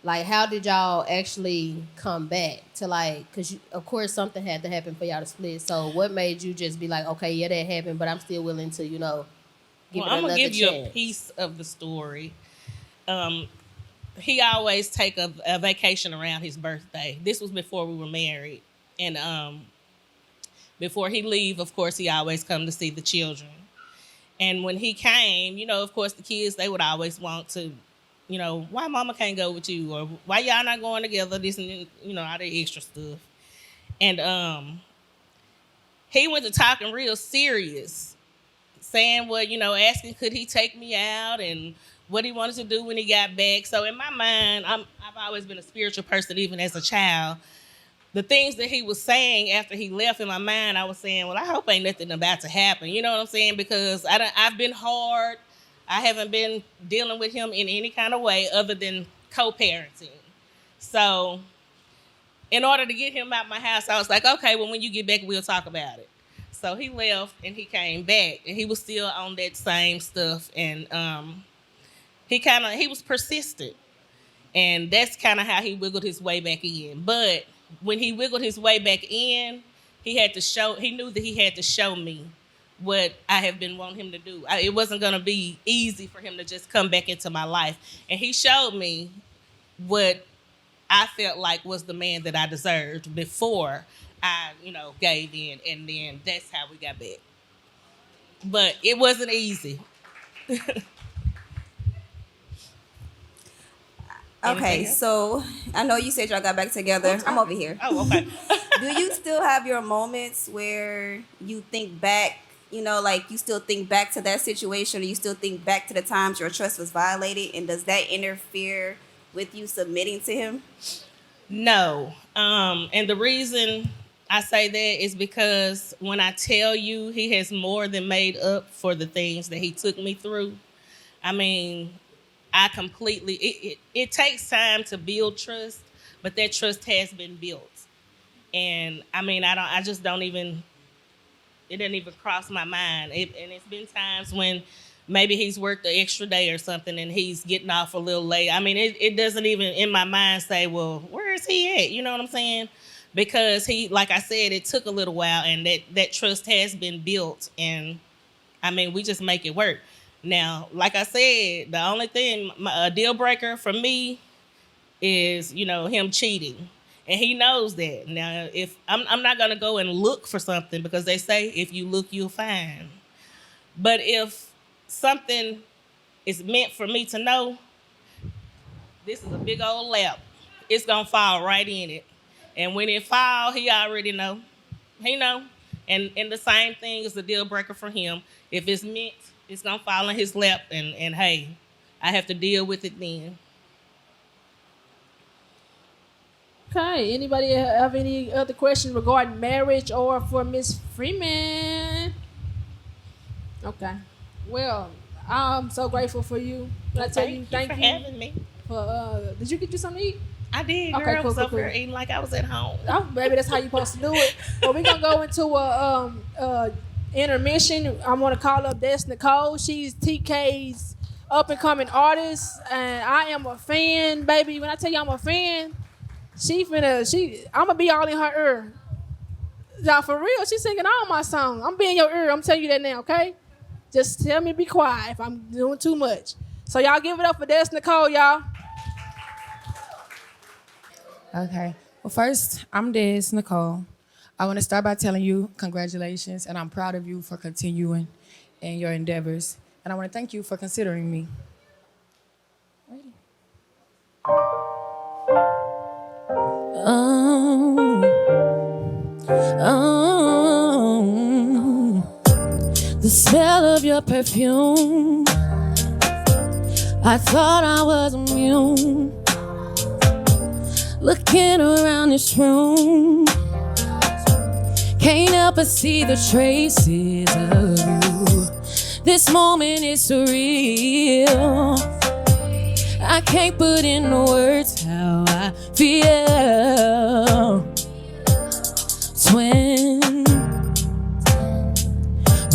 how did y'all actually come back to because of course something had to happen for y'all to split. So, what made you just be like, okay, yeah, that happened, but I'm still willing to, give it another chance? I'm gonna give you a piece of the story. He always take a vacation around his birthday. This was before we were married, and before he leave, of course, he always come to see the children. And when he came, of course, the kids, they would always want to, why mama can't go with you? Or why y'all not going together? This and, all the extra stuff. And he went to talking real serious, saying what, asking could he take me out and what he wanted to do when he got back. So in my mind, I've always been a spiritual person, even as a child. The things that he was saying after he left, in my mind, I was saying, well, I hope ain't nothing about to happen. You know what I'm saying? Because I've been hard. I haven't been dealing with him in any kind of way other than co-parenting. So in order to get him out my house, I was like, okay, well, when you get back, we'll talk about it. So he left and he came back and he was still on that same stuff. And he was persistent. And that's kind of how he wiggled his way back in. But when he wiggled his way back in, he knew that he had to show me what I have been wanting him to do. It wasn't going to be easy for him to just come back into my life. And he showed me what I felt like was the man that I deserved before I, gave in. And then that's how we got back. But it wasn't easy. Okay, so I know you said y'all got back together. I'm over here. Oh, okay. Do you still have your moments where you think back, like you still think back to that situation, or you still think back to the times your trust was violated? And does that interfere with you submitting to him? No. And the reason I say that is because when I tell you he has more than made up for the things that he took me through, I mean, I completely, it takes time to build trust, but that trust has been built. And I mean, I just don't even, it doesn't even cross my mind. And it's been times when maybe he's worked an extra day or something and he's getting off a little late. I mean, it doesn't even in my mind say, well, where is he at? You know what I'm saying? Because he, like I said, it took a little while, and that trust has been built. And I mean, we just make it work. Now, like I said, the only thing, a deal breaker for me is, him cheating. And he knows that. Now, if I'm not going to go and look for something, because they say if you look, you'll find. But if something is meant for me to know, this is a big old lap, it's going to fall right in it. And when it fall, he already know. He know. And the same thing is a deal breaker for him. If it's meant, it's going to fall in his lap, and hey, I have to deal with it then. Okay, anybody have any other questions regarding marriage or for Miss Freeman? Okay. Well, I'm so grateful for you. I tell you, thank you for having me. Did you get you something to eat? I did, girl. Okay, I was cool, up here eating like I was at home. Oh, baby, that's how you supposed to do it. Well, we're going to go into a intermission. I want to call up Des Nicole. She's TK's up-and-coming artist, and I am a fan, baby. When I tell you I'm a fan, I'm going to be all in her ear. Y'all, for real, she's singing all my songs. I'm being your ear. I'm telling you that now, okay? Just tell me to be quiet if I'm doing too much. So y'all give it up for Des Nicole, y'all. Okay. Well, first, I'm Des Nicole. I want to start by telling you congratulations, and I'm proud of you for continuing in your endeavors. And I want to thank you for considering me. The smell of your perfume, I thought I was immune. Looking around this room, can't help but see the traces of you. This moment is surreal. I can't put into words how I feel. Twin,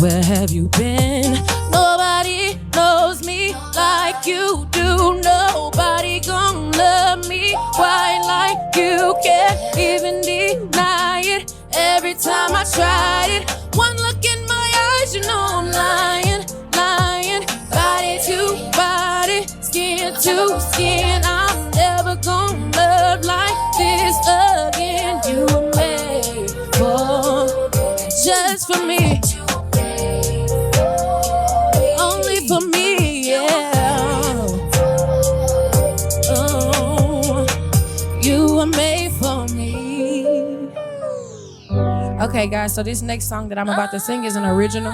where have you been? Nobody knows me like you do. Nobody gon' love me quite like you. Can't even deny it. Every time I try it, one look in my eyes, you know I'm lying, lying. Body to body, skin to skin. I'm never gon' love like this again. You were made for, just for me. Only for me, yeah. Oh, you were made for me. Okay, guys, so this next song that I'm about to sing is an original.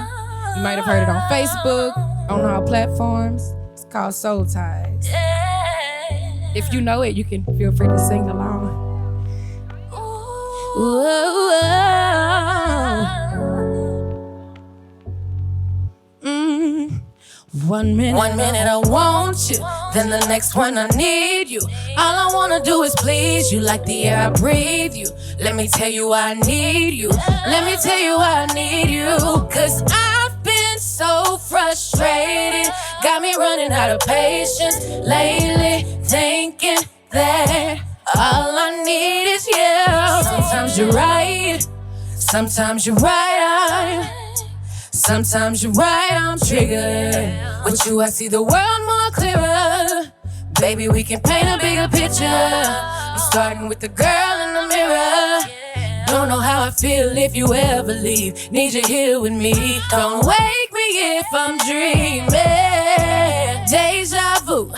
You might have heard it on Facebook, on our platforms. It's called Soul Ties. If you know it, you can feel free to sing along. Whoa, whoa. 1 minute I want you, then the next one I need you. All I wanna do is please you like the air I breathe you. Let me tell you why I need you. Let me tell you why I need you. Cause I've been so frustrated, got me running out of patience lately, thinking that all I need is you. Sometimes you're right, sometimes you're right. Sometimes you're right, I'm triggered. With you, I see the world more clearer. Baby, we can paint a bigger picture. Starting with the girl in the mirror. Don't know how I feel if you ever leave. Need you here with me. Don't wake me if I'm dreaming. Deja vu.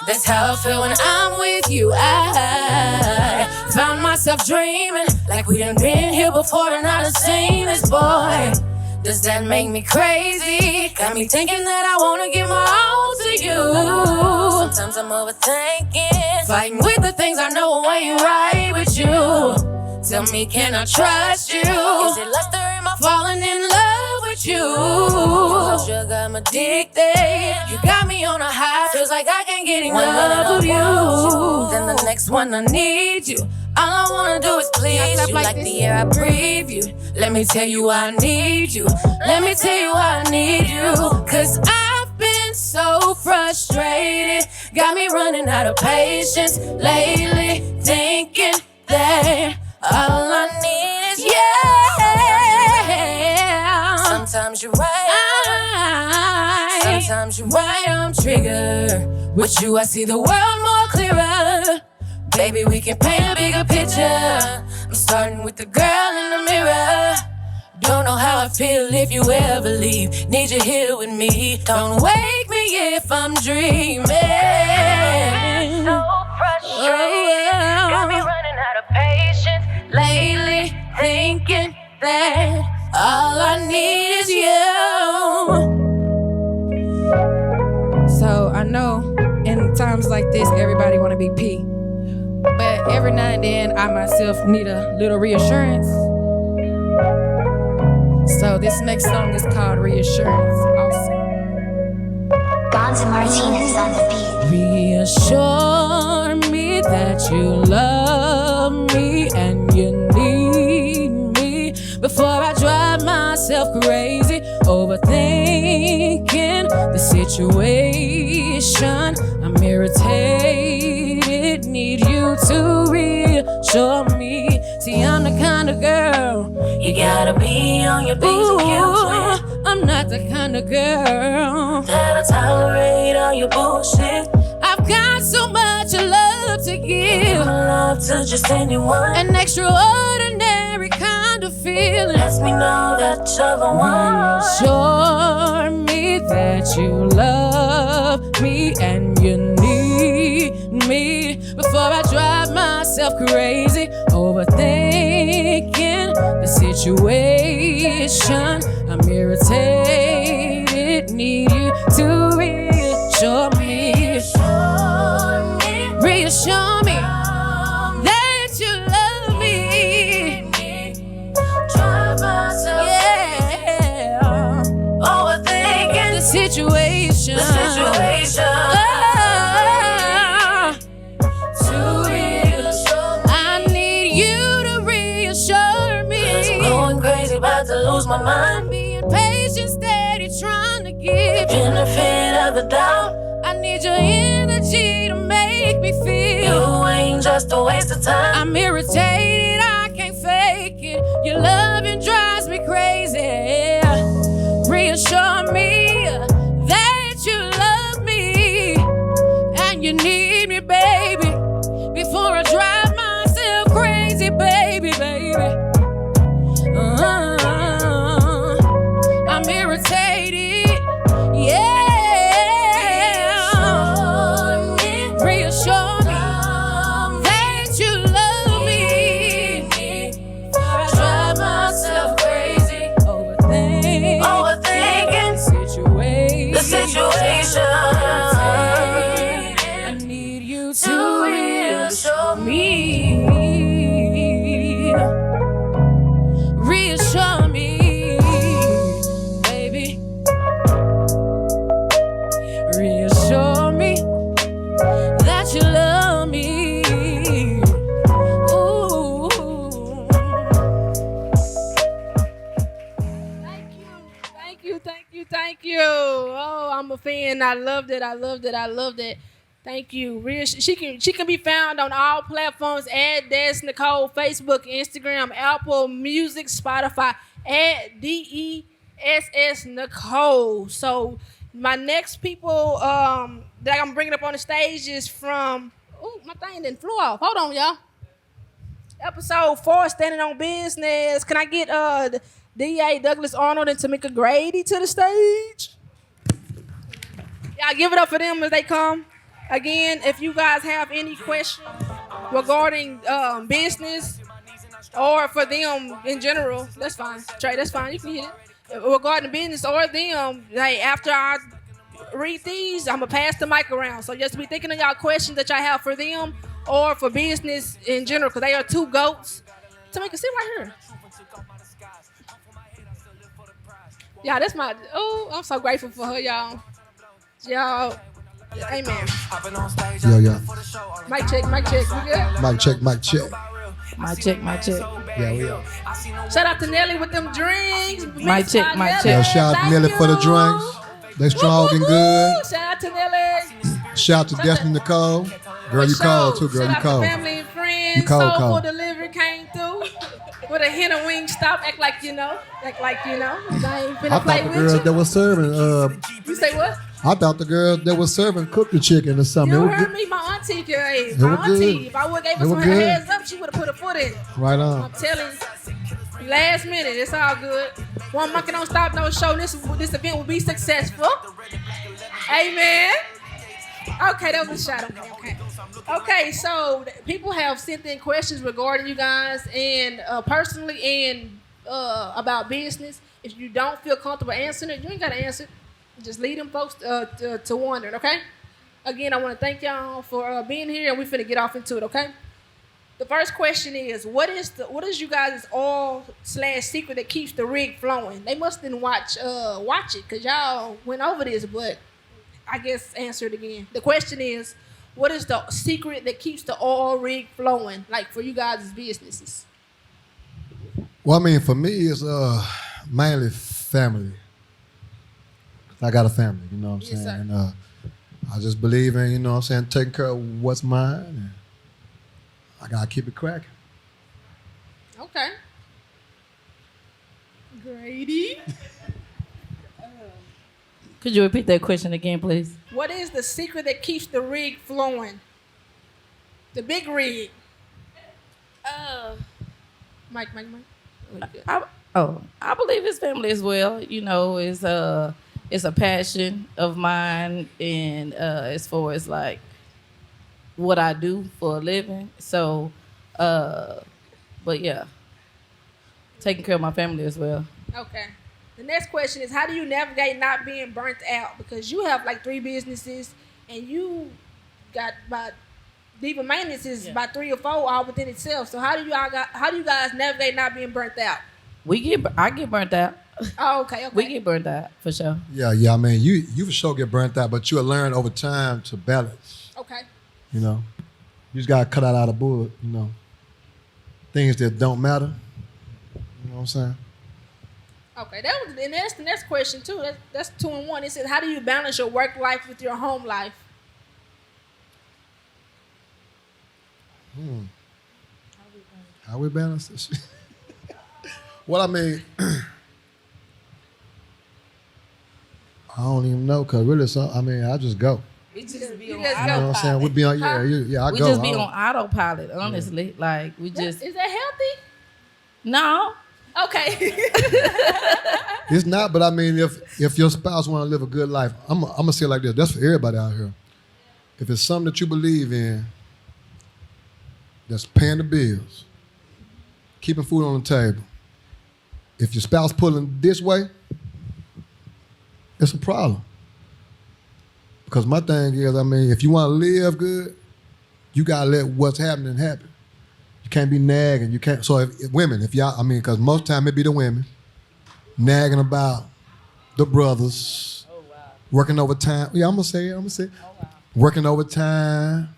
That's how I feel when I'm with you. I found myself dreaming like we done been here before and I done seen this boy. Does that make me crazy? Got me thinking that I wanna give my all to you. Sometimes I'm overthinking, fighting with the things I know ain't right with you. Tell me, can I trust you? Is it lust or am I falling in love with you? You're a drug, I'm addicted. You got me on a high, feels like I can't get enough of you. Then the next one I need you. All I wanna do is please you like the air I breathe you. Let me tell you I need you. Let me tell you I need you. Cause I've been so frustrated. Got me running out of patience lately. Thinking that all I need is yeah. Sometimes you're right. Sometimes you're right, I'm triggered. With you I see the world more clearer. Baby, we can paint a bigger picture. I'm starting with the girl in the mirror. Don't know how I feel if you ever leave. Need you here with me. Don't wake me if I'm dreaming. So frustrated. Got me running out of patience lately. Thinking that all I need is you. So I know in times like this, everybody want to be P. But every now and then, I myself need a little reassurance. So this next song is called Reassurance. Awesome. Gonza Martinez on the beat. Reassure me that you love me and you need me before I drive myself crazy, overthinking the situation. I'm irritated, need you to reassure me. See, I'm the kind of girl you gotta be on your P's and Q's with. I'm not the kind of girl that'll tolerate all your bullshit. I've got so much love to give, love to just anyone. An extraordinary kind of feeling lets me know that you're the one. Reassure me that you love me and you need me before I drive myself crazy, overthinking the situation. I'm irritated, need you to reassure me. Reassure me that you love me. Drive myself, yeah, overthinking the situation. To reassure me. I need you to reassure me. Going crazy, about to lose my mind. Being patient, steady, trying to give benefit of the doubt. I need your energy to make me feel you ain't just a waste of time. I'm irritated, I can't fake it. Your loving drives me crazy. Reassure me that you love me and you need me, baby, before I drive myself crazy, baby, baby. I'm irritated, yeah. Reassure me that you love me before I drive myself crazy, overthinking the situation. I need you to reassure me. Reassure me, baby. Reassure me that you love me. Ooh. Thank you. Oh, I'm a fan. I loved it. Thank you. She can be found on all platforms at Des Nicole, Facebook, Instagram, Apple Music, Spotify, at DESS Nicole. So my next people that I'm bringing up on the stage is from, my thing didn't flew off. Hold on, y'all. Episode 4, Standing on Business. Can I get D.A. Douglas Arnold and Tamika Grady to the stage? Y'all give it up for them as they come. Again, if you guys have any questions regarding business or for them in general, that's fine. Trey, that's fine. You can hit it. Regarding business or them, like after I read these, I'm gonna pass the mic around. So just be thinking of y'all questions that y'all have for them or for business in general, because they are two goats. Tamika, sit right here. Yeah, that's my. Oh, I'm so grateful for her, y'all. Y'all, amen. Yeah. Mic check, mic check. We good? Mic check, mic check. Mic check, mic check. Yeah, we are. Shout out to Nelly with them drinks. Mic check, mic check. Yeah, shout out to Nelly for the drinks. They strong and good. Shout out to Nelly. Shout out to Destiny Nicole. Girl, you cold too, girl. You Shout out to cold. family and friends. You cold, Soulful cold. Delivery came through with a hint of wing stop. Act like you know. Act like you know. I ain't finna I play thought the with girls you. that was serving, You say what? I thought the girls that was serving cooked the chicken or something. You It was heard good. me, my auntie. Hey, It my was auntie. good. If I would have gave her It some was her good. heads up, she would have put her foot in. Right on. I'm telling you. Last minute, it's all good. One monkey don't stop, no show. This event will be successful. Amen. Okay, that was a shot. Okay, so people have sent in questions regarding you guys and personally and about business. If you don't feel comfortable answering it, you ain't got to answer it. Just lead them folks to wondering, okay? Again, I want to thank y'all for being here, and we're finna get off into it, okay? The first question is, what is you guys' all/secret that keeps the rig flowing? They must didn't watch it, because y'all went over this, but I guess answer it again. The question is, what is the secret that keeps the oil rig flowing, like for you guys' businesses? Well, I mean, for me, it's mainly family. I got a family, you know what I'm saying? Sir. And I just believe in, you know what I'm saying, taking care of what's mine. And I got to keep it cracking. Okay. Grady. Could you repeat that question again, please? What is the secret that keeps the rig flowing? The big rig. Mike. I believe it's family as well. You know, it's a passion of mine, and as far as like what I do for a living. So, but yeah, taking care of my family as well. Okay. The next question is, how do you navigate not being burnt out? Because you have like 3 businesses, and you got about Diva Maintenance is about 3 or 4 all within itself. So how do you guys navigate not being burnt out? I get burnt out. Oh, okay. We get burnt out for sure. Yeah. I mean, you for sure get burnt out, but you'll learn over time to balance. Okay. You know, you just got to cut out of the bull, you know, things that don't matter. You know what I'm saying? Okay, and that's the next question too. That's 2 in 1. It says, how do you balance your work life with your home life? How we balance this? Well, I mean, I don't even know, cause really, I just go. We just be You on just You know what I'm saying? We be on, I we go. just be on autopilot, honestly. Like we just. Is that healthy? No. Okay. It's not, but I mean, if your spouse want to live a good life, I'm gonna say it like this. That's for everybody out here. If it's something that you believe in, that's paying the bills, keeping food on the table. If your spouse pulling this way, it's a problem. Because my thing is, I mean, if you want to live good, you gotta let what's happening happen. You can't be nagging. You can't. So if women, if y'all, I mean, because most time it be the women nagging about the brothers, working overtime. Yeah, I'm gonna say it. Working overtime,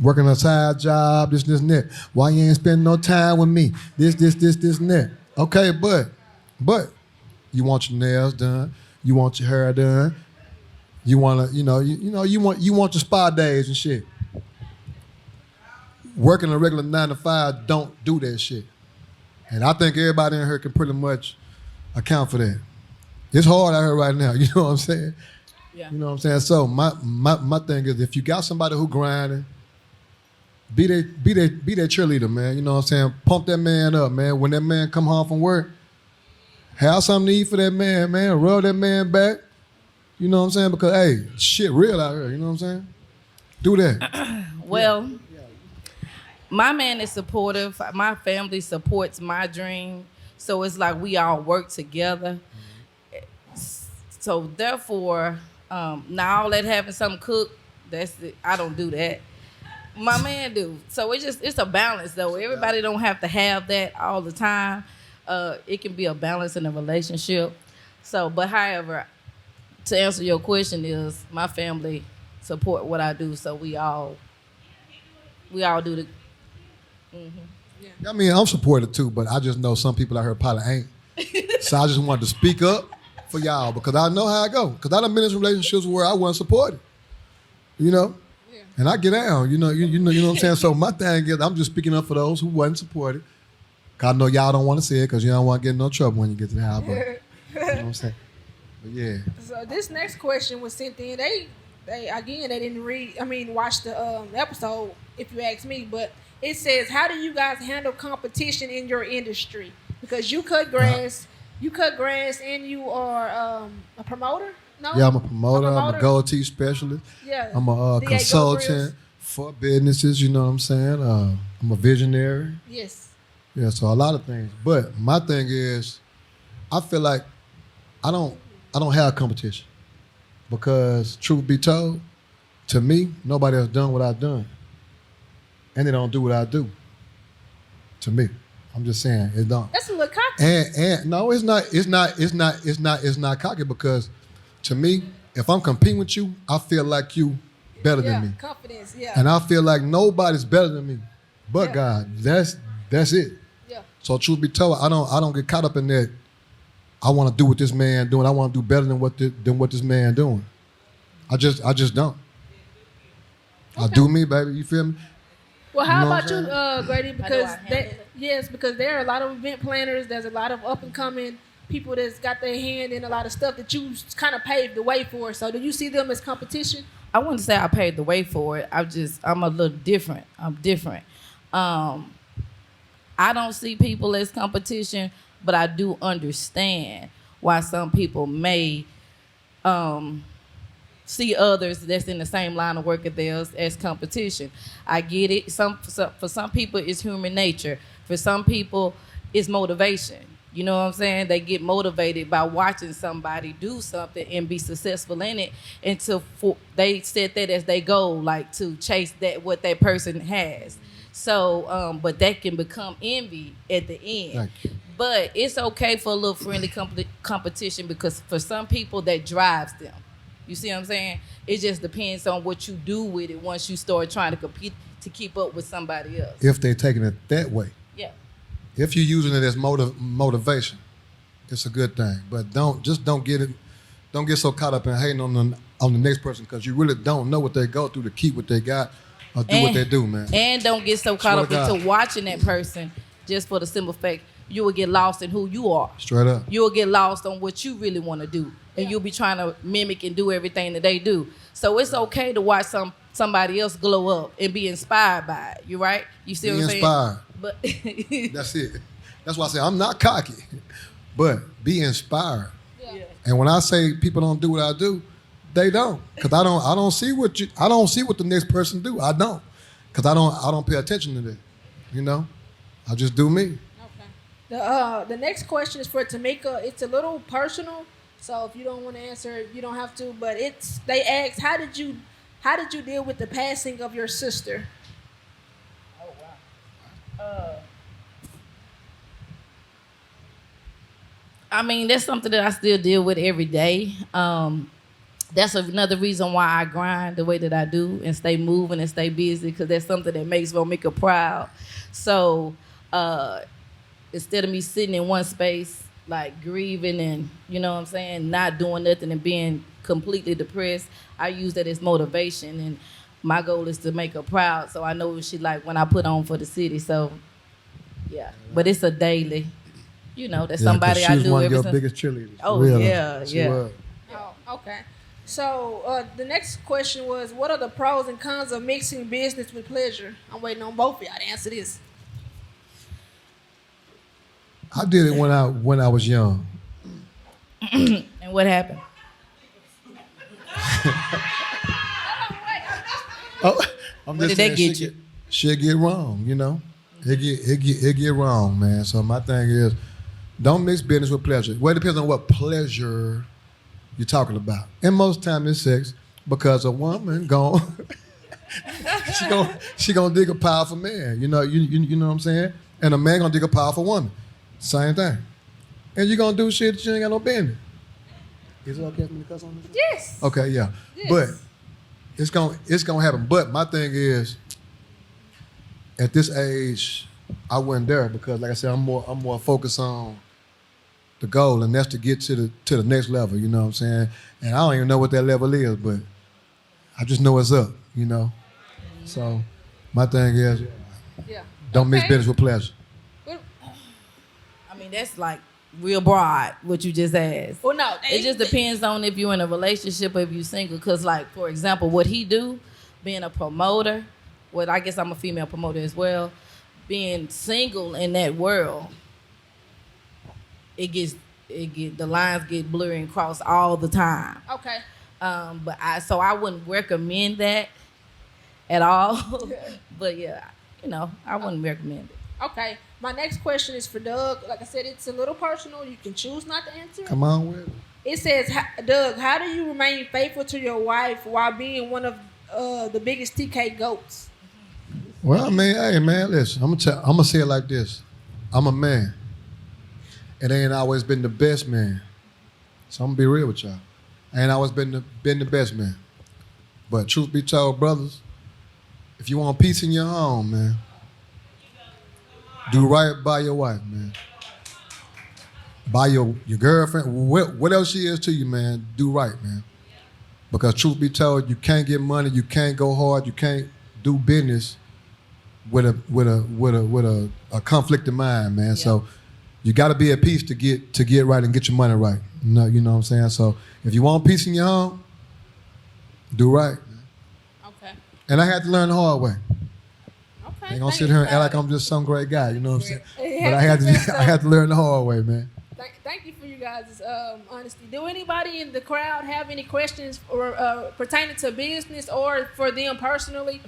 working a side job, this, and that. Why you ain't spending no time with me? This, and that. Okay, but you want your nails done, you want your hair done, you wanna, you want your spa days and shit. Working a regular 9 to 5 don't do that shit. And I think everybody in here can pretty much account for that. It's hard out here right now, you know what I'm saying? Yeah. You know what I'm saying? So my thing is, if you got somebody who grinding, be their cheerleader, man. You know what I'm saying? Pump that man up, man. When that man come home from work, have something to eat for that man, man. Rub that man back. You know what I'm saying? Because hey, shit real out here. You know what I'm saying? Do that. Well, my man is supportive. My family supports my dream. So it's like we all work together. So therefore, now all that having something cooked, I don't do that. My man do. So it's a balance though. Everybody don't have to have that all the time. It can be a balance in a relationship. So, but however, to answer your question is my family support what I do. So we all do the. I mean, I'm supportive too, but I just know some people out here probably ain't. So I just wanted to speak up for y'all because I know how I go. Because I done been in some relationships where I wasn't supported. You know? And I get down, you know what I'm saying? So my thing is, I'm just speaking up for those who wasn't supported. Cause I know y'all don't want to say it because you don't want to get in no trouble when you get to the house. But, you know what I'm saying? But yeah. So this next question was sent in. They didn't watch the episode, if you ask me, but it says, how do you guys handle competition in your industry? Because you cut grass, and you are a promoter? No? Yeah, I'm a promoter. I'm a gold tea specialist. Yeah. I'm a consultant for businesses, you know what I'm saying? I'm a visionary. Yes. Yeah, so a lot of things. But my thing is, I feel like I don't have competition. Because truth be told, to me, nobody has done what I've done. And they don't do what I do. To me. I'm just saying, it don't. That's a little cocky. And no, it's not cocky because to me, if I'm competing with you, I feel like you better than me. Confidence, yeah. And I feel like nobody's better than me but God. That's it. Yeah. So truth be told, I don't get caught up in that. I want to do what this man doing. I want to do better than what this man doing. I just don't. Okay. I do me, baby. You feel me? Well, how about you, Grady? Because there are a lot of event planners. There's a lot of up and coming people that's got their hand in a lot of stuff that you kind of paved the way for. So do you see them as competition? I wouldn't say I paved the way for it. I'm a little different. I'm different. I don't see people as competition, but I do understand why some people may see others that's in the same line of work as theirs as competition. I get it. For some people, it's human nature. For some people, it's motivation. You know what I'm saying? They get motivated by watching somebody do something and be successful in it until they set that as their goal, like to chase what that person has. So, but that can become envy at the end. But it's okay for a little friendly competition because for some people that drives them. You see what I'm saying? It just depends on what you do with it once you start trying to compete to keep up with somebody else. If they're taking it that way. Yeah. If you're using it as motivation, it's a good thing. But don't get so caught up in hating on the next person because you really don't know what they go through to keep what they got or do what they do, man. And don't get so caught up into watching that person just for the simple fact you will get lost in who you are. Straight up. You will get lost on what you really want to do. And you'll be trying to mimic and do everything that they do. So it's okay to watch somebody else glow up and be inspired by it. You right? You see what I'm saying? Inspired. But that's it. That's why I say I'm not cocky, but be inspired. Yeah. And when I say people don't do what I do, they don't, because I don't see what the next person do. I don't, because I don't pay attention to that. You know, I just do me. Okay. The next question is for Tamika. It's a little personal, so if you don't want to answer, you don't have to. But they asked, how did you deal with the passing of your sister? I mean, that's something that I still deal with every day. That's another reason why I grind the way that I do and stay moving and stay busy, because that's something that makes Romika proud. So instead of me sitting in one space, like grieving and, you know what I'm saying, not doing nothing and being completely depressed, I use that as motivation. And my goal is to make her proud. So I know what she like when I put on for the city. So, yeah. But it's a daily, you know, that's somebody I do. She was one of your since. biggest cheerleaders. Oh, yeah. Oh, okay. So the next question was, what are the pros and cons of mixing business with pleasure? I'm waiting on both of y'all to answer this. I did it when I was young. And what happened? Oh, I'm What just did that saying get you? Shit get wrong, you know. It get wrong, man. So my thing is, don't mix business with pleasure. Well, it depends on what pleasure you're talking about. And most time it's sex, because a woman she gonna dig a powerful man. You know, you know what I'm saying? And a man gonna dig a powerful woman. Same thing. And you gonna do shit that you ain't got no business. Is it okay for me to cuss on this? Yes. Okay, yeah. Yes. But it's gonna happen. But my thing is, at this age, I wasn't there because, like I said, I'm more focused on the goal, and that's to get to the next level. You know what I'm saying? And I don't even know what that level is, but I just know it's up. You know. So my thing is, Yeah. don't mix business with pleasure. I mean, that's like real broad what you just asked. Well, no, It just depends on if you're in a relationship or if you're single. Because, like, for example, what he do, being a promoter, well, I guess I'm a female promoter as well, being single in that world, the lines get blurry and crossed all the time. Okay. But I wouldn't recommend that at all. But yeah, I wouldn't recommend it. Okay. My next question is for Doug. Like I said, it's a little personal. You can choose not to answer. Come on with it. It says, Doug, how do you remain faithful to your wife while being one of the biggest TK goats? Well, I mean, hey man, listen. I'm gonna say it like this. I'm a man. It ain't always been the best man. So I'm gonna be real with y'all. I ain't always been the best man. But truth be told, brothers, if you want peace in your home, man, do right by your wife, man. By your girlfriend, whatever she is to you, man, do right, man. Because truth be told, you can't get money, you can't go hard, you can't do business with a conflicted mind, man. Yeah. So you got to be at peace to get right and get your money right. You know what I'm saying? So if you want peace in your home, do right. Okay. And I had to learn the hard way. Okay. I ain't gonna sit here and act like I'm just some great guy. You know what I'm saying? But I had to learn the hard way, man. Thank you for you guys' honesty. Do anybody in the crowd have any questions or pertaining to business or for them personally?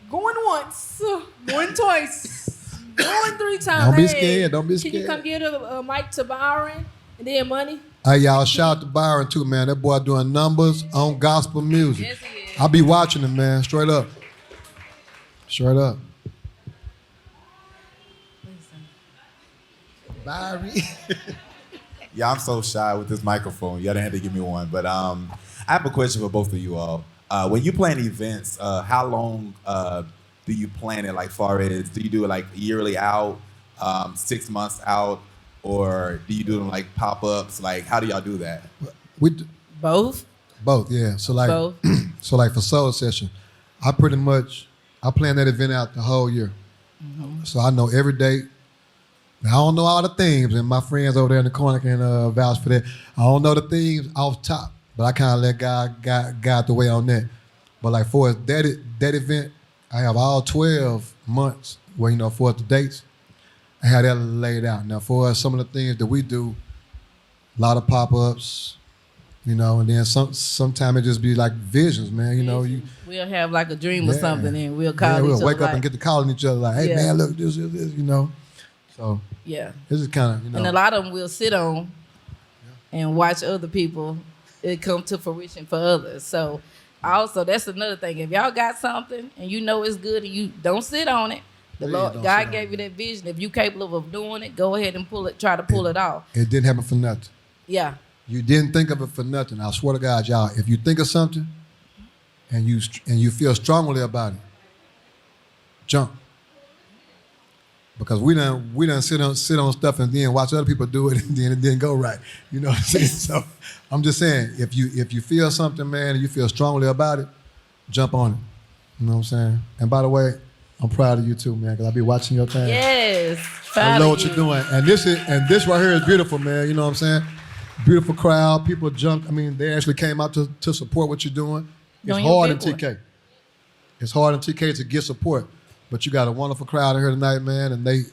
Going once, going twice, going 3 times. Don't be scared. Don't be scared. Can you come get a mic to Byron and then money? Hey, y'all, shout out to Byron too, man. That boy doing numbers on gospel music. Yes, he is. I be watching him, man. Straight up. Straight up. Byron. Yeah, I'm so shy with this microphone. Y'all didn't have to give me one. But I have a question for both of you all. When you plan events, how long do you plan it? Like, far as, do you do it like yearly out, 6 months out, or do you do them like pop-ups? Like, how do y'all do that? Both, yeah. So like, Both. So like for Soul Session, I plan that event out the whole year. Mm-hmm. So I know every date. Now, I don't know all the themes, and my friends over there in the corner can vouch for that. I don't know the themes off top, but I kind of let God guide the way on that. But like for that event, I have all 12 months where, for the dates, I had that laid out. Now for some of the things that we do, a lot of pop-ups, and then sometimes it just be like visions, man. We'll have like a dream or something, and we'll call each other. We'll wake up and get to calling each other like, hey, man, look, this. So yeah, this is kind of, And a lot of them will sit on and watch other people it come to fruition for others. So also that's another thing. If y'all got something and you know it's good and you don't sit on it, God gave you that vision. If you're capable of doing it, go ahead and try to pull it off. It didn't happen for nothing. Yeah. You didn't think of it for nothing. I swear to God, y'all, if you think of something and you feel strongly about it, jump. Because we done sit on stuff and then watch other people do it and then it didn't go right. You know what I'm saying? So I'm just saying, if you feel something, man, and you feel strongly about it, jump on it. You know what I'm saying? And by the way, I'm proud of you too, man, because I be watching your thing. Yes. I know what you're doing. And this right here is beautiful, man. You know what I'm saying? Beautiful crowd. People jumped. I mean, they actually came out to support what you're doing. It's hard in TK. It's hard in TK to get support. But you got a wonderful crowd in here tonight, man, and they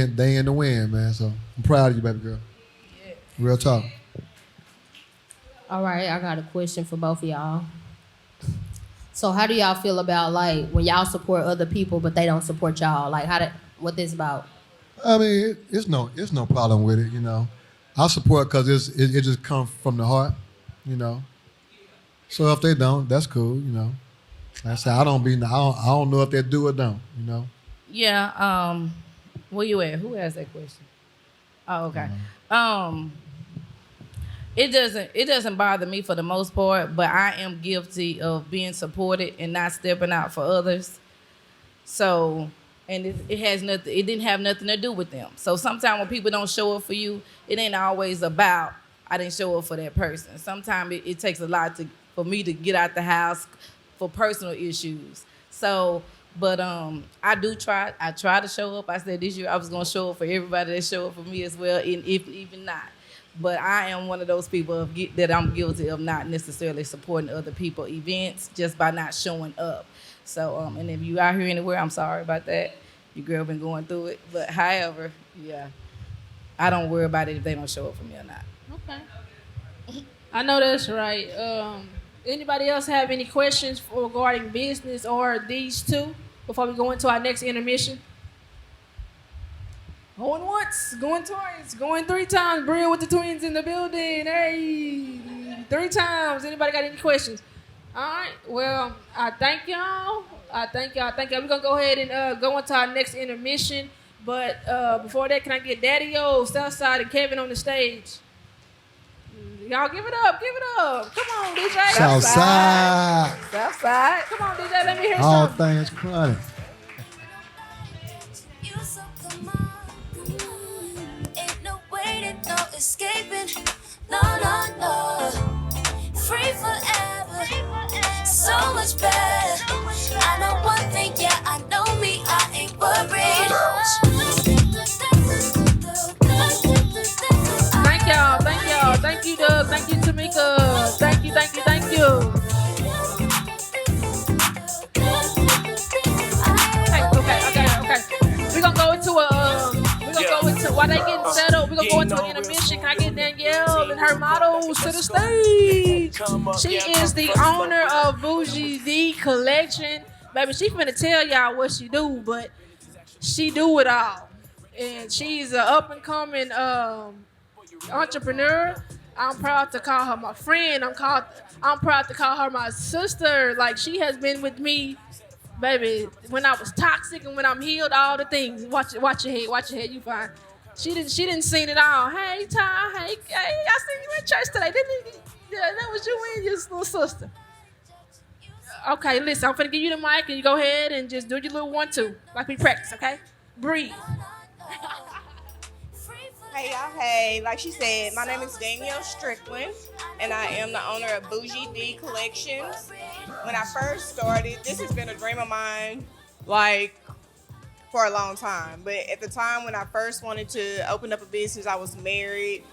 in the win, man. So I'm proud of you, baby girl. Yeah. Real talk. All right, I got a question for both of y'all. So how do y'all feel about like when y'all support other people but they don't support y'all? Like what this about? I mean, it's no problem with it, you know. I support because it just comes from the heart, you know. So if they don't, that's cool, you know. Like I said, I don't know if they do or don't, you know. Yeah. Where you at? Who asked that question? Oh, okay. It doesn't bother me for the most part, but I am guilty of being supported and not stepping out for others. So, and it has nothing. It didn't have nothing to do with them. So sometimes when people don't show up for you, it ain't always about I didn't show up for that person. Sometimes it takes a lot for me to get out the house for personal issues. So, but I do try. I try to show up. I said this year I was gonna show up for everybody that show up for me as well, and if even not. But I am one of those people that I'm guilty of not necessarily supporting other people's events just by not showing up. So, and if you out here anywhere, I'm sorry about that. Your girl been going through it. But however, yeah, I don't worry about it if they don't show up for me or not. Okay. I know that's right. Anybody else have any questions regarding business or these two before we go into our next intermission? Going once, going twice, going 3 times. Bria with the twins in the building. Hey, 3 times. Anybody got any questions? All right. Well, I thank y'all. We're going to go ahead and go into our next intermission. But before that, can I get Daddy-O, Southside, and Kevin on the stage? Y'all give it up. Come on, DJ. Southside. Southside. Come on, DJ. Let me hear All something. things chronic. No escaping, no, free forever, so much better. I know one thing, yeah, I know me, I ain't worried. Thank y'all. Thank you, Doug. Thank you, Tamika. Thank you. Okay. We're gonna go into while they getting settled, we're gonna go into an intermission. Can I get Danielle and her models to the stage? She is the owner of Bougie D Collection. Baby, she finna tell y'all what she do, but she do it all. And she's an up and coming entrepreneur. I'm proud to call her my friend. I'm proud to call her my sister. Like, she has been with me, baby, when I was toxic and when I'm healed, all the things. Watch your head, you fine. She didn't seen it all. Hey, Ty, hey, I seen you at church today. Yeah, that was you and your little sister. Okay, listen, I'm finna give you the mic and you go ahead and just do your little 1-2, like we practice, okay? Breathe. Hey y'all, hey, like she said, my name is Danielle Strickland, and I am the owner of Bougie D Collections. When I first started, this has been a dream of mine, like, for a long time. But at the time when I first wanted to open up a business, I was married,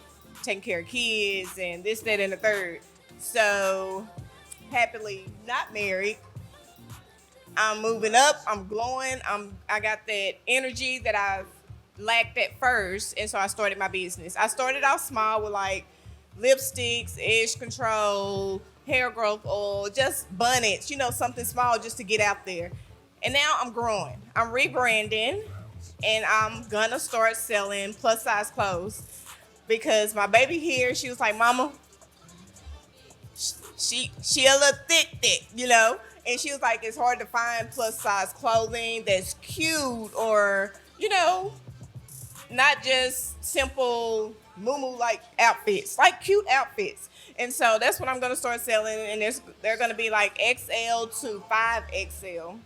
taking care of kids, and this, that, and the third. So, happily not married. I'm moving up, I'm glowing, I got that energy that I've lacked at first, and so I started my business. I started out small with like lipsticks, edge control, hair growth oil, just bonnets, something small just to get out there. And now I'm growing. I'm rebranding, and I'm gonna start selling plus size clothes because my baby here, she was like, Mama, she a little thick, and she was like, it's hard to find plus size clothing that's cute or, not just simple moo like outfits, like cute outfits. And so that's what I'm gonna start selling, and they're gonna be like XL to 5XL.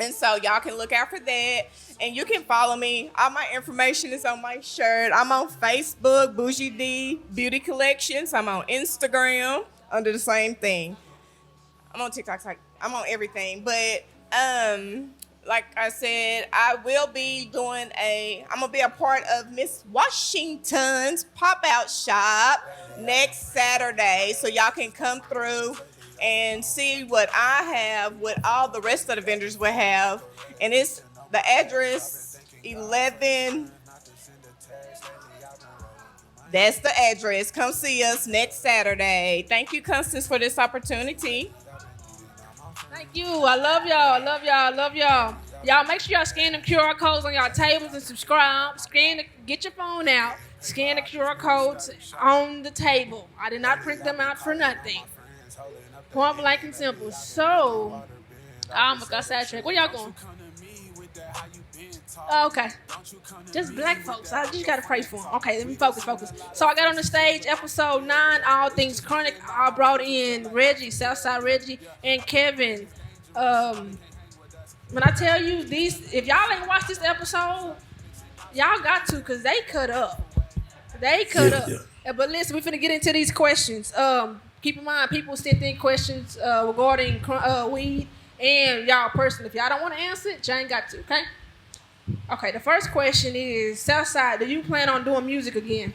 And so y'all can look out for that, and you can follow me. All my information is on my shirt. I'm on Facebook, Bougie D Beauty Collections. I'm on Instagram under the same thing. I'm on TikTok, I'm on everything. But like I said, I'm gonna be a part of Miss Washington's pop-out shop next Saturday. So y'all can come through and see what I have, what all the rest of the vendors will have. And it's the address 11. That's the address. Come see us next Saturday. Thank you, Constance, for this opportunity. you. I love y'all. I love y'all. I love y'all. Y'all make sure y'all scan them QR codes on y'all tables and subscribe. Get your phone out. Scan the QR codes on the table. I did not print them out for nothing. Point blank and simple. So, I'm gonna sidetrack. Where y'all going? Oh, okay. Just black folks. I just gotta pray for them. Okay, let me focus. So I got on the stage, episode 9, All Things Chronic. I brought in Reggie, Southside Reggie, and Kevin. When I tell you these, if y'all ain't watched this episode, y'all got to, cause they cut up. But listen, we finna get into these questions. Keep in mind, people sent in questions regarding weed and y'all personally. If y'all don't want to answer it, you ain't got to. Okay. Okay. The first question is, Southside, do you plan on doing music again?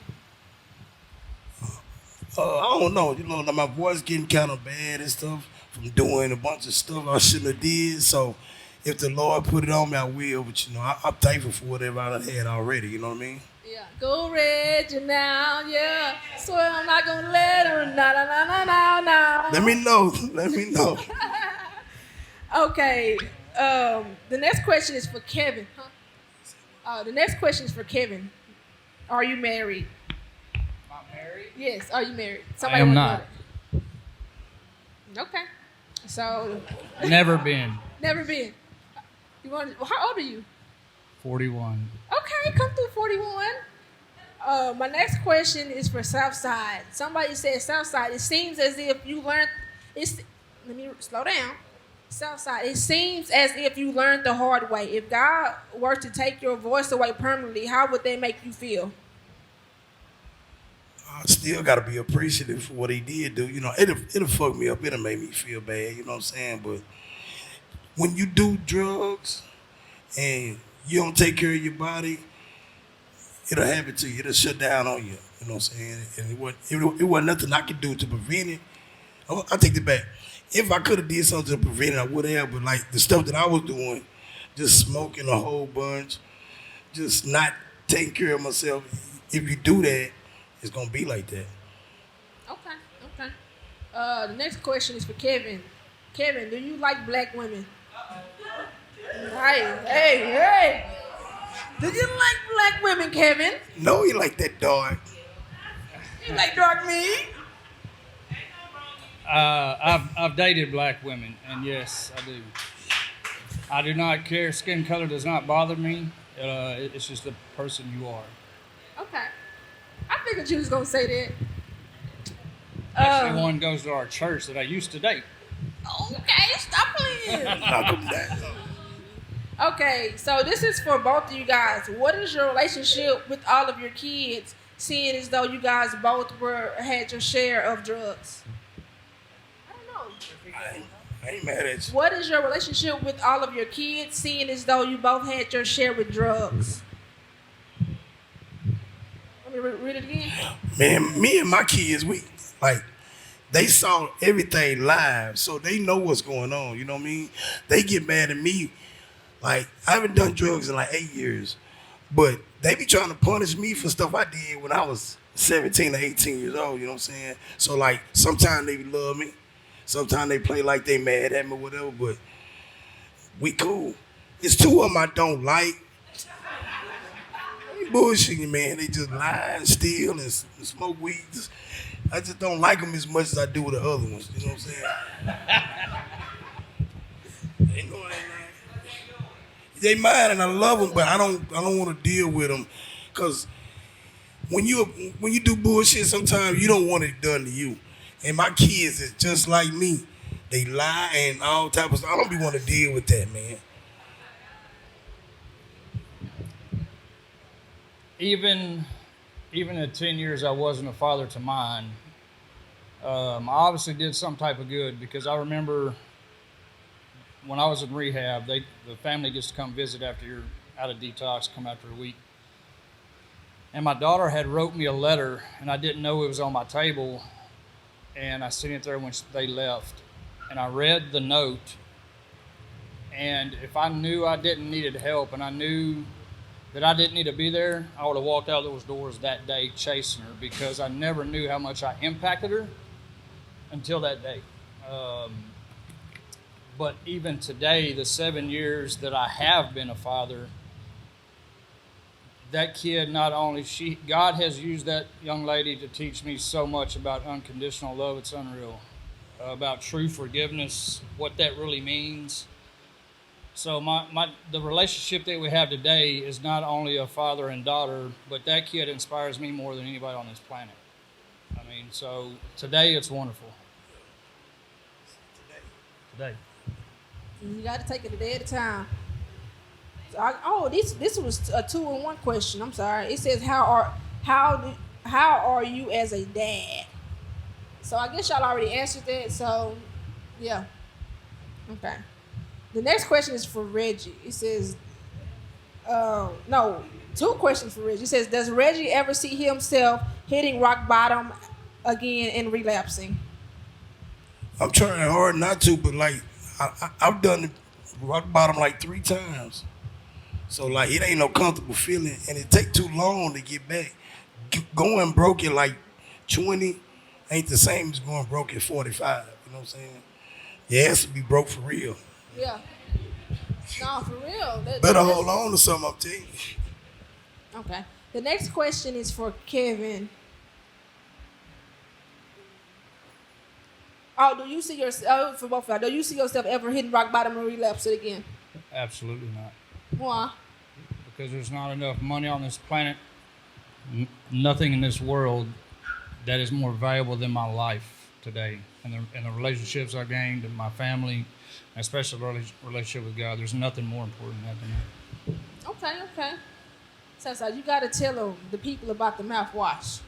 I don't know. You know, my voice getting kind of bad and stuff from doing a bunch of stuff I shouldn't have did. So, if the Lord put it on me, I will. But you know, I'm thankful for whatever I done had already. You know what I mean? Yeah. Go Reggie now, yeah. Swear I'm not gonna let her. No. Let me know. Okay. The next question is for Kevin. The next question is for Kevin. Are you married? Not married? Yes. Are you married? I am not. Okay. So. Never been. Never been. How old are you? 41. Okay, come through 41. My next question is for Southside. Somebody said, Southside, it seems as if you learned. Let me slow down. Southside, it seems as if you learned the hard way. If God were to take your voice away permanently, how would that make you feel? I still got to be appreciative for what he did do. You know, it'll fuck me up. It'll make me feel bad. You know what I'm saying? But when you do drugs and you don't take care of your body, it'll happen to you. It'll shut down on you. You know what I'm saying? And it wasn't nothing I could do to prevent it. I take it back. If I could have did something to prevent it, I would have. But like the stuff that I was doing, just smoking a whole bunch, just not taking care of myself. If you do that, it's gonna be like that. Okay. The next question is for Kevin. Kevin, do you like black women? Hey. Do you like black women, Kevin? No, he like that dark. You like dark meat? I've dated black women, and yes, I do. I do not care. Skin color does not bother me. It's just the person you are. Okay. I figured you was going to say that. Actually, one goes to our church that I used to date. Okay, stop playing. Okay, so this is for both of you guys. What is your relationship with all of your kids, seeing as though you guys both had your share of drugs? I don't know. I ain't mad at you. What is your relationship with all of your kids, seeing as though you both had your share with drugs? Let me read it again. Man, me and my kids, they saw everything live, so they know what's going on. You know what I mean? They get mad at me. Like, I haven't done drugs in like 8 years, but they be trying to punish me for stuff I did when I was 17 or 18 years old, you know what I'm saying? So, like, sometimes they love me. Sometimes they play like they mad at me or whatever, but we cool. It's two of them I don't like. They bullshitting, man. They just lie and steal and smoke weed. I just don't like them as much as I do with the other ones, you know what I'm saying? They know I ain't lying. They mine and I love them, but I don't want to deal with them, cause when you do bullshit, sometimes you don't want it done to you. And my kids is just like me. They lie and all type of stuff. I don't be want to deal with that, man. Even at 10 years, I wasn't a father to mine. I obviously did some type of good, because I remember when I was in rehab, the family gets to come visit after you're out of detox, come after a week. And my daughter had wrote me a letter, and I didn't know it was on my table. And I seen it there when they left. And I read the note. And if I knew I didn't needed help, and I knew that I didn't need to be there, I would have walked out those doors that day chasing her, because I never knew how much I impacted her until that day. But even today, the 7 years that I have been a father, that kid not only God has used that young lady to teach me so much about unconditional love. It's unreal. About true forgiveness, what that really means. So the relationship that we have today is not only a father and daughter, but that kid inspires me more than anybody on this planet. I mean, so today it's wonderful. Today. You got to take it a day at a time. This was a 2-in-1 question. I'm sorry. It says how are you as a dad? So I guess y'all already answered that. So yeah. Okay. The next question is for Reggie. It says, no, 2 questions for Reggie. It says, does Reggie ever see himself hitting rock bottom again and relapsing? I'm trying hard not to, but like I've done it rock bottom like 3 times. So like it ain't no comfortable feeling, and it take too long to get back. Going broke at like 20 ain't the same as going broke at 45. You know what I'm saying? It has to be broke for real. Yeah. No, for real. Better hold on to something, I'm telling you. Okay. The next question is for Kevin. Oh, do you see yourself, for both of y'all, do you see yourself ever hitting rock bottom and relapse it again? Absolutely not. Why? Because there's not enough money on this planet, nothing in this world that is more valuable than my life today. And the relationships I gained in my family, especially the relationship with God, there's nothing more important than that. Okay. So you got to tell the people about the mouthwash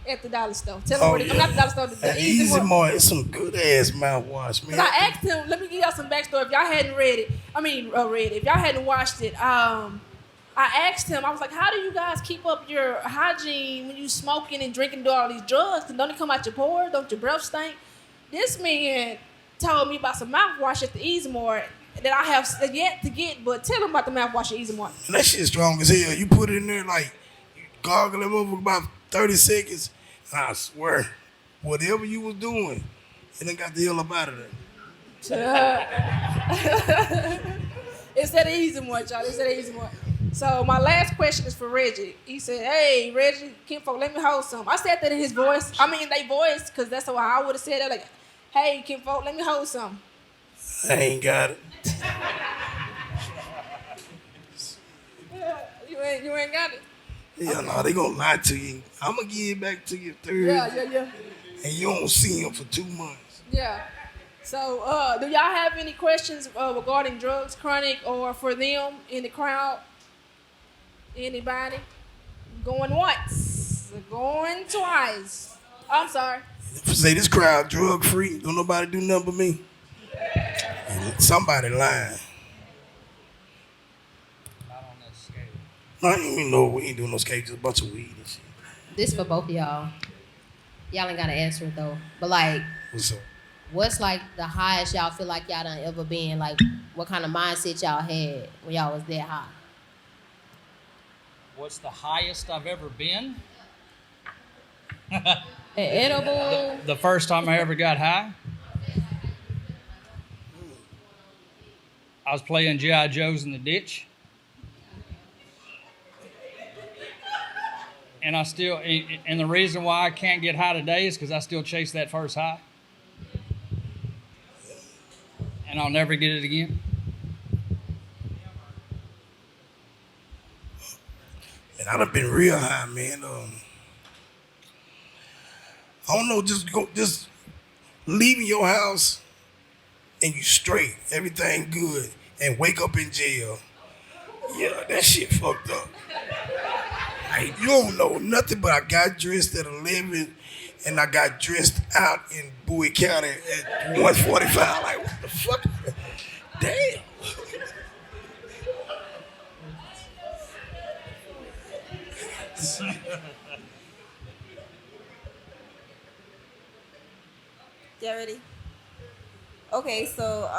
at the dollar store. Tell them where not the dollar store, the Easy Mart. It's some good ass mouthwash, man. Because I asked him, let me give y'all some backstory. If y'all hadn't read it, if y'all hadn't watched it, I asked him, I was like, how do you guys keep up your hygiene when you smoking and drinking and doing all these drugs? And don't it come out your pores? Don't your breath stink? This man told me about some mouthwash at the Easy Mart that I have yet to get, but tell him about the mouthwash at Easy Mart. And that shit strong as hell. You put it in there like, you gargle it over about 30 seconds, and I swear, whatever you was doing, it done got the hell up out of there. It's that Easy Mart, y'all. It's that Easy Mart. So my last question is for Reggie. He said, hey, Reggie, Kinfolk, let me hold some. I said that in his voice. I mean, they voice, because that's how I would have said that. Like, hey, Kinfolk, let me hold some. I ain't got it. You ain't got it? Yeah, no, they gonna lie to you. I'm gonna give it back to you Thursday. Yeah. And you don't see him for 2 months. Yeah. So, do y'all have any questions regarding drugs, chronic, or for them in the crowd? Anybody? Going once, going twice. I'm sorry. Say this crowd drug free. Don't nobody do nothing but me. Somebody lying. I don't even know we ain't doing no skate, just a bunch of weed and shit. This for both of y'all. Y'all ain't gotta answer it though. But like, What's up? what's like the highest y'all feel like y'all done ever been? Like, what kind of mindset y'all had when y'all was that high? What's the highest I've ever been? Edible. The first time I ever got high, I was playing G.I. Joes in the ditch. And and the reason why I can't get high today is because I still chase that first high. And I'll never get it again. And I done been real high, man. I don't know, just leaving your house and you straight, everything good, and wake up in jail. Yeah, that shit fucked up. Like, you don't know nothing, but I got dressed at 11 and I got dressed out in Bowie County at 1:45. Like, what the fuck? Damn. You ready? Okay, so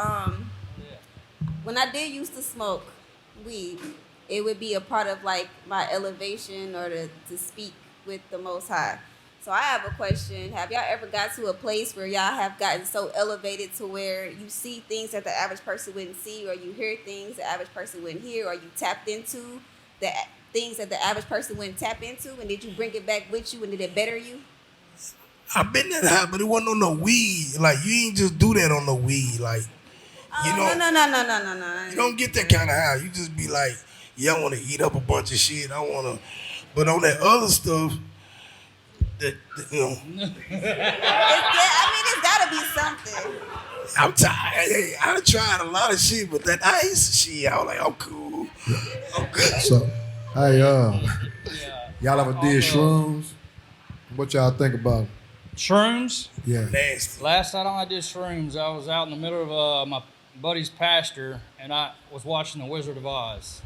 when I did used to smoke weed, it would be a part of like my elevation or to speak with the Most High. So I have a question. Have y'all ever got to a place where y'all have gotten so elevated to where you see things that the average person wouldn't see, or you hear things the average person wouldn't hear, or you tapped into the things that the average person wouldn't tap into, and did you bring it back with you, and did it better you? I've been that high, but it wasn't on no weed. Like, you ain't just do that on the weed. Like, you know, No. you don't get that kind of high. You just be like, yeah, I want to eat up a bunch of shit. I want to, but on that other stuff, that you know. It's gotta be something. I'm tired. Hey, I done tried a lot of shit, but that ice shit, I was like, I'm cool. I'm good. So, hey, y'all ever did shrooms? What y'all think about it? Shrooms? Yeah. Nasty. Last night I did shrooms, I was out in the middle of my buddy's pasture, and I was watching The Wizard of Oz.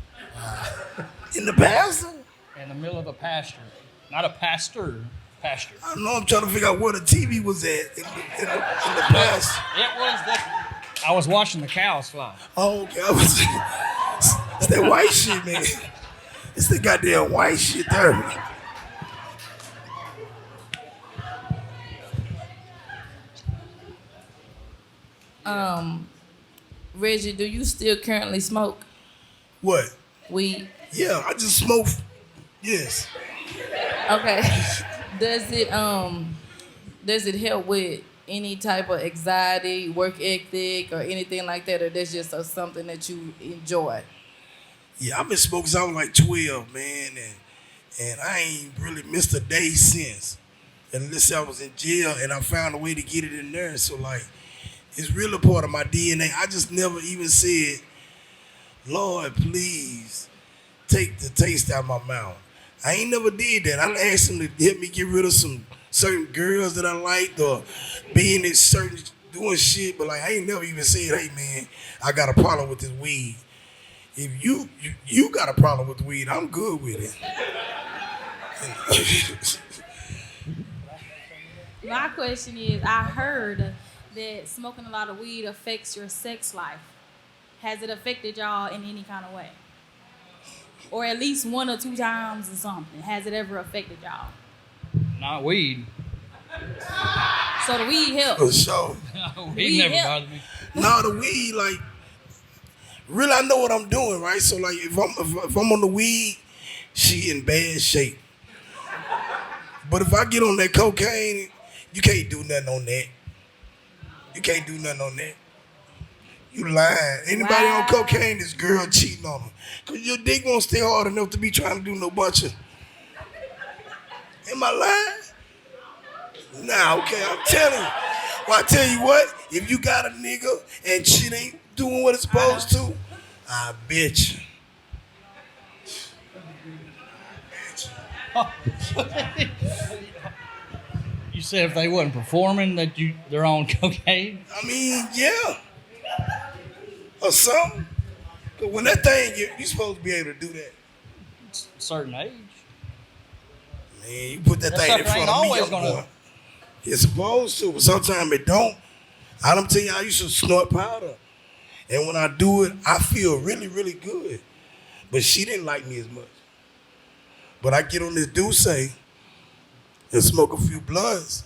In the pasture? In the middle of a pasture. Not a pasture. Pasture. I don't know, I'm trying to figure out where the TV was at in the past. It was I was watching the cows fly. Oh, okay. It's that white shit, man. It's the goddamn white shit there. Reggie, do you still currently smoke? What? Weed? Yeah, I just smoke. Yes. Okay. Does it help with any type of anxiety, work ethic, or anything like that, or that's just something that you enjoy? Yeah, I've been smoking since I was like 12, man, and I ain't really missed a day since. Unless I was in jail and I found a way to get it in there. So like, it's really part of my DNA. I just never even said, Lord, please take the taste out of my mouth. I ain't never did that. I asked him to help me get rid of some certain girls that I liked or being in certain doing shit, but like I ain't never even said, hey man, I got a problem with this weed. If you got a problem with the weed, I'm good with it. My question is, I heard that smoking a lot of weed affects your sex life. Has it affected y'all in any kind of way? Or at least 1 or 2 times or something? Has it ever affected y'all? Not weed. So the weed helps. For sure. Weed never bothered me. No, the weed, like, really I know what I'm doing, right? So like if I'm on the weed, she in bad shape. But if I get on that cocaine, you can't do nothing on that. You can't do nothing on that. You lying. Anybody on cocaine, this girl cheating on them. Cause your dick won't stay hard enough to be trying to do no bunch of. Am I lying? Nah, okay, I'm telling you. Well, I tell you what, if you got a nigga and shit ain't doing what it's supposed to, I bet you. You said if they wasn't performing, that they're on cocaine? I mean, yeah. Or something. But when that thing, you're supposed to be able to do that. A certain age. Man, you put that thing in front of me, I'm going. It's supposed to, but sometimes it don't. I don't tell you, I used to snort powder. And when I do it, I feel really, really good. But she didn't like me as much. But I get on this Douce and smoke a few blunts.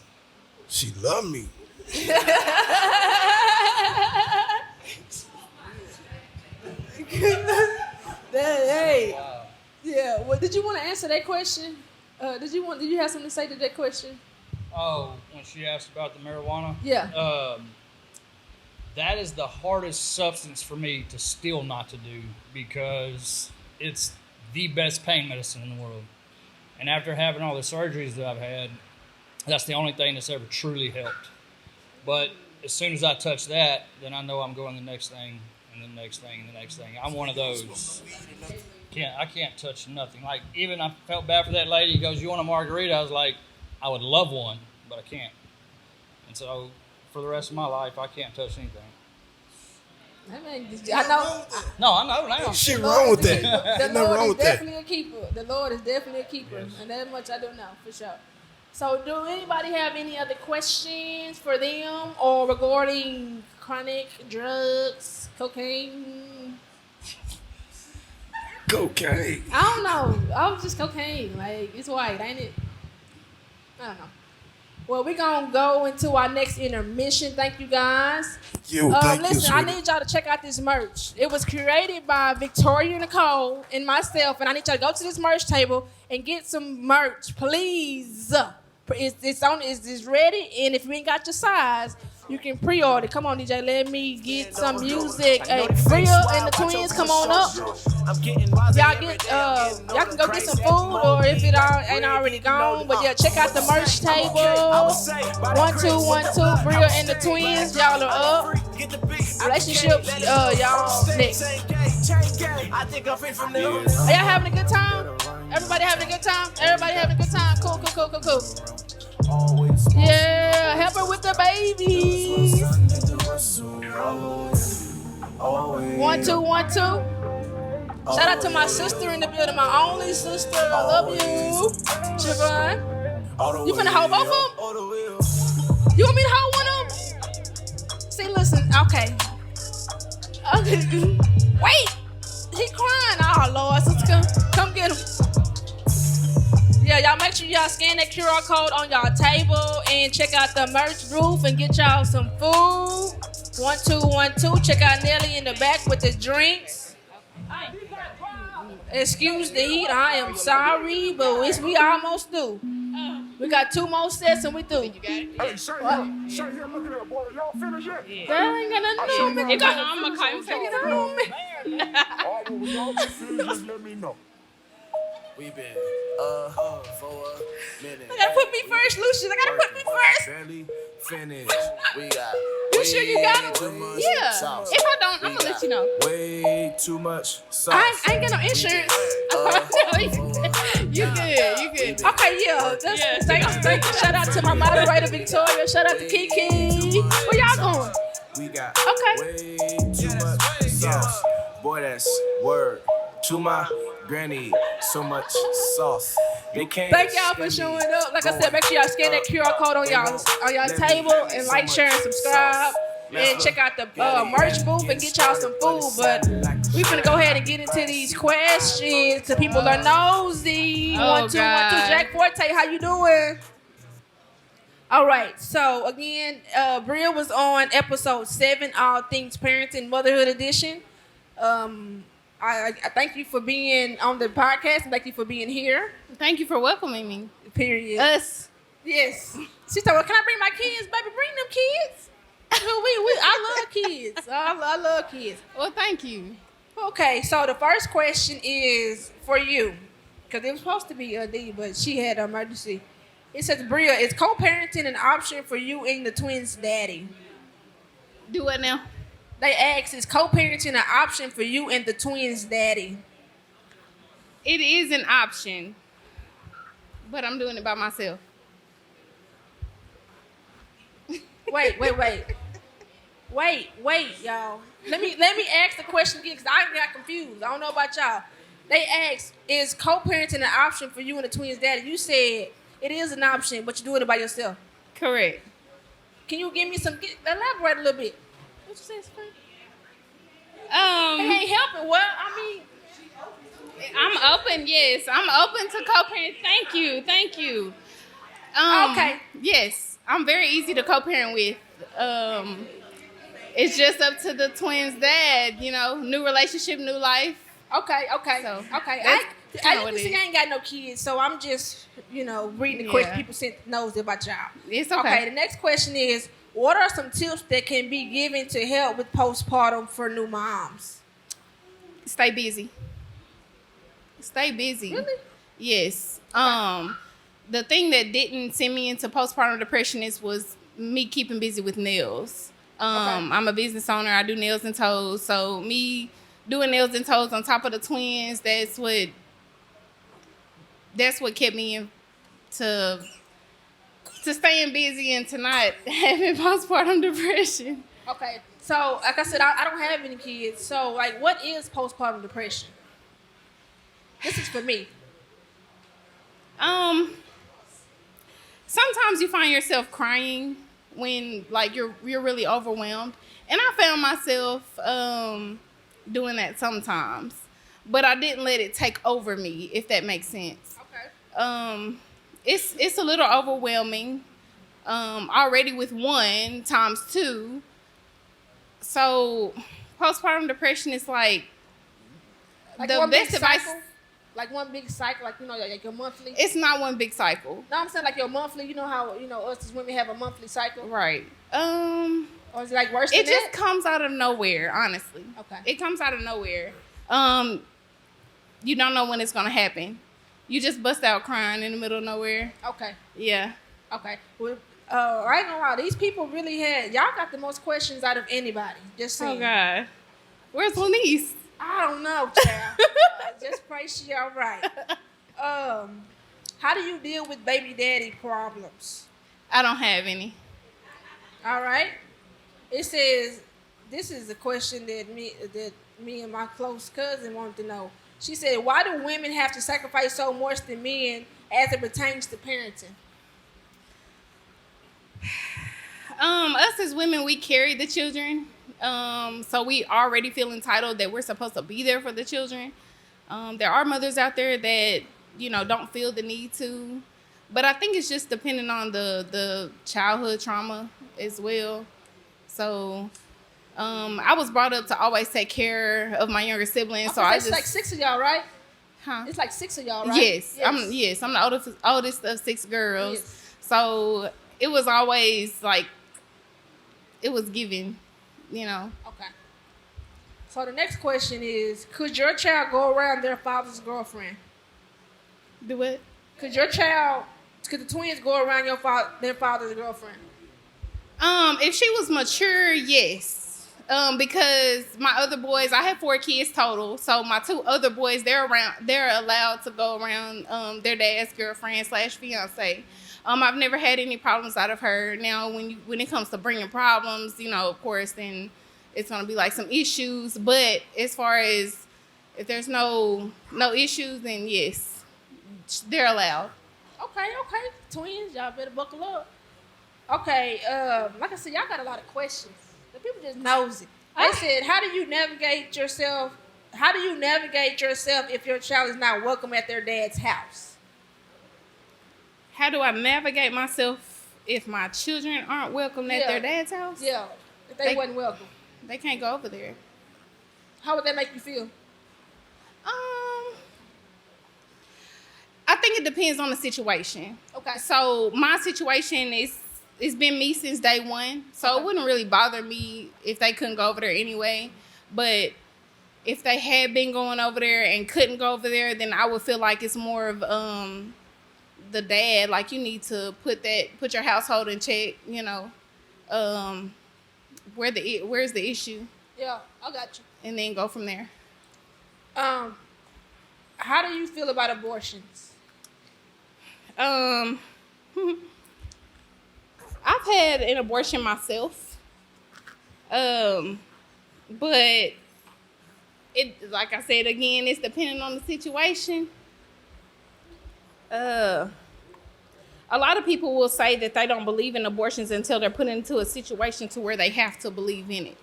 She loved me. Hey, yeah. Well, did you want to answer that question? Did you have something to say to that question? Oh, when she asked about the marijuana? Yeah. That is the hardest substance for me to still not to do because it's the best pain medicine in the world. And after having all the surgeries that I've had, that's the only thing that's ever truly helped. But as soon as I touch that, then I know I'm going the next thing and the next thing and the next thing. I'm one of those. I can't touch nothing. Like, even I felt bad for that lady. He goes, you want a margarita? I was like, I would love one, but I can't. And so for the rest of my life, I can't touch anything. I know. No, I know now. Shit wrong with that. The Nothing Lord wrong is with that. definitely a keeper. The Lord is definitely a keeper. Yes. And that much I do know, for sure. So do anybody have any other questions for them or regarding chronic drugs, cocaine? Cocaine. I don't know. I was just cocaine. Like, it's white, ain't it? I don't know. Well, we're going to go into our next intermission. Thank you, guys. Thank you, listen, I sweetie. need y'all to check out this merch. It was created by Victoria Nicole and myself, and I need y'all to go to this merch table and get some merch, please. It's ready, and if you ain't got your size, you can pre-order. Come on, DJ, let me get some music. Hey, Bria and the twins, come on up. Y'all can go get some food, or if it ain't already gone. But yeah, check out the merch table. 1 2 1 2. Bria and the twins, y'all are up. Relationships, y'all next. Are y'all having a good time? Everybody having a good time? Everybody having a good time? Cool. Yeah, help her with the babies. 1 2 1 2. Shout out to my sister in the building, my only sister. I love you, Siobhan. You finna hold both of them? You want me to hold one of them? See, listen, okay. Wait, he crying. Oh Lord, sister, come get him. Yeah, y'all make sure y'all scan that QR code on y'all table and check out the merch roof and get y'all some food. 1 2 1 2. Check out Nelly in the back with the drinks. Excuse the heat. I am sorry, but we almost do. We got 2 more sets and we through. You got it? Hey, Shay here, look at that, boy. Y'all finished yet? Yeah. That ain't got nothing to do with it. I'm going to call you. All right, well, y'all finished, just let me know. We been for a minute. I gotta put me first, Lucius. I gotta put me first. Barely finished. We got. You sure you got it? Too much Yeah. sauce. If I don't, I'm gonna let you know. Way too much sauce. I ain't got no insurance. You good. Okay, yeah. Thank you. Shout out to my moderator Victoria. Shout out to Kiki. Where y'all going? We got. Okay. Way too much sauce. Boy, that's word to my granny. So much sauce. They can't. Thank y'all for showing up. Like I said, make sure y'all scan that QR code on y'all table and like, share, and subscribe. And check out the merch booth and get y'all some food. But we finna go ahead and get into these questions. The people are nosy. 1 2 1 2. Jack Forte, how you doing? All right. So again, Bria was on episode 7, All Things Parenting Motherhood Edition. I thank you for being on the podcast and thank you for being here. Thank you for welcoming me. Period. Us. Yes. She said, well, can I bring my kids? Baby, bring them kids. I love kids. I love kids. Well, thank you. Okay, so the first question is for you. Because it was supposed to be D, but she had an emergency. It says, Bria, is co-parenting an option for you and the twins' daddy? Do what now? They asked, is co-parenting an option for you and the twins' daddy? It is an option, but I'm doing it by myself. Wait, y'all. Let me ask the question again because I got confused. I don't know about y'all. They asked, is co-parenting an option for you and the twins' daddy? You said it is an option, but you're doing it by yourself. Correct. Can you give me elaborate a little bit? What you say, Spring? It ain't helping. Well, I mean, I'm open. Yes, I'm open to co-parent. Thank you. Okay. Yes, I'm very easy to co-parent with. It's just up to the twins' dad. You know, new relationship, new life. Okay. So, I ain't got no kids, so I'm just, reading the questions people sent knows about y'all. It's okay. Okay, the next question is, what are some tips that can be given to help with postpartum for new moms? Stay busy. Really? Yes. The thing that didn't send me into postpartum depression was me keeping busy with nails. I'm a business owner. I do nails and toes. So me doing nails and toes on top of the twins, that's what kept me into staying busy and to not having postpartum depression. Okay. So, like I said, I don't have any kids. So, what is postpartum depression? This is for me. Sometimes you find yourself crying when you're really overwhelmed, and I found myself doing that sometimes, but I didn't let it take over me, if that makes sense. Okay. It's a little overwhelming, already with one times two. So postpartum depression is like the one best big advice. cycle? Like one big cycle, like, like your monthly? It's not one big cycle. No, I'm saying like your monthly, you know how, us as women have a monthly cycle? Right. Or is it like worse than It just that? comes out of nowhere, honestly. Okay. It comes out of nowhere. You don't know when it's gonna happen. You just bust out crying in the middle of nowhere. Okay. Yeah. Okay. Well, I ain't gonna lie, these people really y'all got the most questions out of anybody. Just saying. Oh God. Where's Lanice? I don't know, child. Just pray she all right. How do you deal with baby daddy problems? I don't have any. All right. It says, this is a question that me and my close cousin wanted to know. She said, why do women have to sacrifice so much than men as it pertains to parenting? Us as women, we carry the children. So we already feel entitled that we're supposed to be there for the children. There are mothers out there that, don't feel the need to. But I think it's just depending on the childhood trauma as well. So I was brought up to always take care of my younger siblings. So it's like 6 of y'all, right? Huh? It's like 6 of y'all, right? Yes. I'm the oldest of 6 girls. Yes. So it was always like, it was given, Okay. So the next question is, could your child go around their father's girlfriend? Do what? Could the twins go around their father's girlfriend? If she was mature, yes. Because my other boys, I have 4 kids total. So my 2 other boys, they're allowed to go around their dad's girlfriend / fiance. I've never had any problems out of her. Now, when it comes to bringing problems, of course, then it's gonna be like some issues. But as far as if there's no issues, then yes, they're allowed. Okay. Twins, y'all better buckle up. Okay, like I said, y'all got a lot of questions. The people just nosy. They said, how do you navigate yourself if your child is not welcome at their dad's house? How do I navigate myself if my children aren't welcome at their dad's house? Yeah, if they wasn't welcome. They can't go over there. How would that make you feel? I think it depends on the situation. Okay. So my situation it's been me since day one. So It wouldn't really bother me if they couldn't go over there anyway. But if they had been going over there and couldn't go over there, then I would feel like it's more of the dad, like, you need to put your household in check, where's the issue? Yeah, I got you. And then go from there. How do you feel about abortions? I've had an abortion myself. But it, like I said again, it's depending on the situation. A lot of people will say that they don't believe in abortions until they're put into a situation to where they have to believe in it,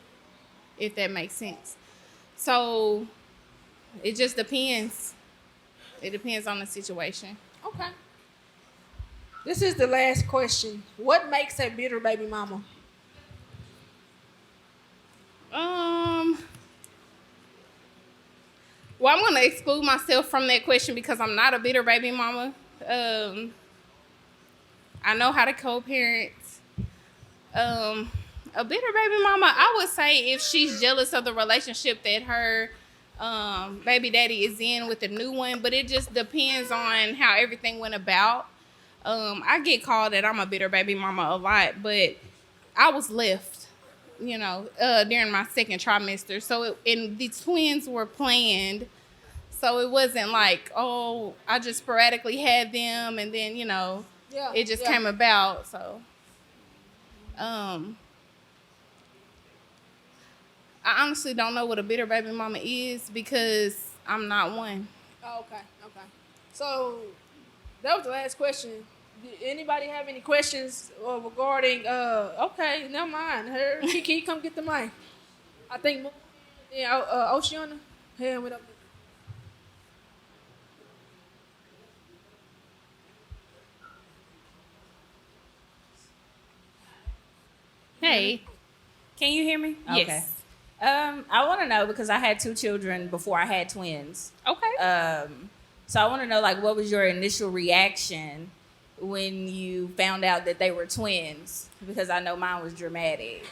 if that makes sense. So it just depends. It depends on the situation. Okay. This is the last question. What makes a bitter baby mama? Well, I'm going to exclude myself from that question because I'm not a bitter baby mama. I know how to co-parent. A bitter baby mama, I would say if she's jealous of the relationship that her baby daddy is in with the new one, but it just depends on how everything went about. I get called that I'm a bitter baby mama a lot, but I was left, during my second trimester. So, and the twins were planned. So it wasn't like, oh, I just sporadically had them and then, it just came about. So, I honestly don't know what a bitter baby mama is because I'm not one. Oh, okay. So that was the last question. Did anybody have any questions regarding, okay, never mind. Her, Kiki, come get the mic. I think, Oceana, hand went up. Hey. Can you hear me? Yes. Okay. I want to know because I had 2 children before I had twins. Okay. So I want to know, like, what was your initial reaction when you found out that they were twins? Because I know mine was dramatic.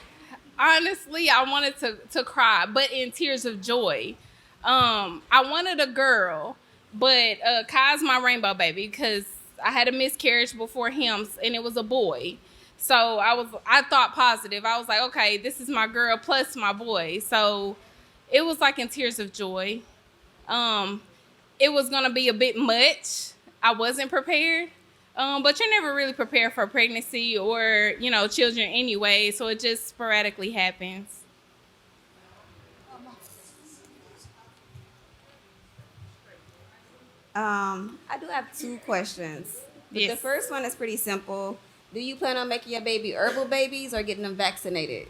Honestly, I wanted to cry, but in tears of joy. I wanted a girl, but Kai's my rainbow baby because I had a miscarriage before him, and it was a boy. So I thought positive. I was like, okay, this is my girl plus my boy. So it was like in tears of joy. It was gonna be a bit much. I wasn't prepared. But you're never really prepared for pregnancy or, children anyway, so it just sporadically happens. I do have 2 questions. But Yes. The first one is pretty simple. Do you plan on making your baby herbal babies or getting them vaccinated?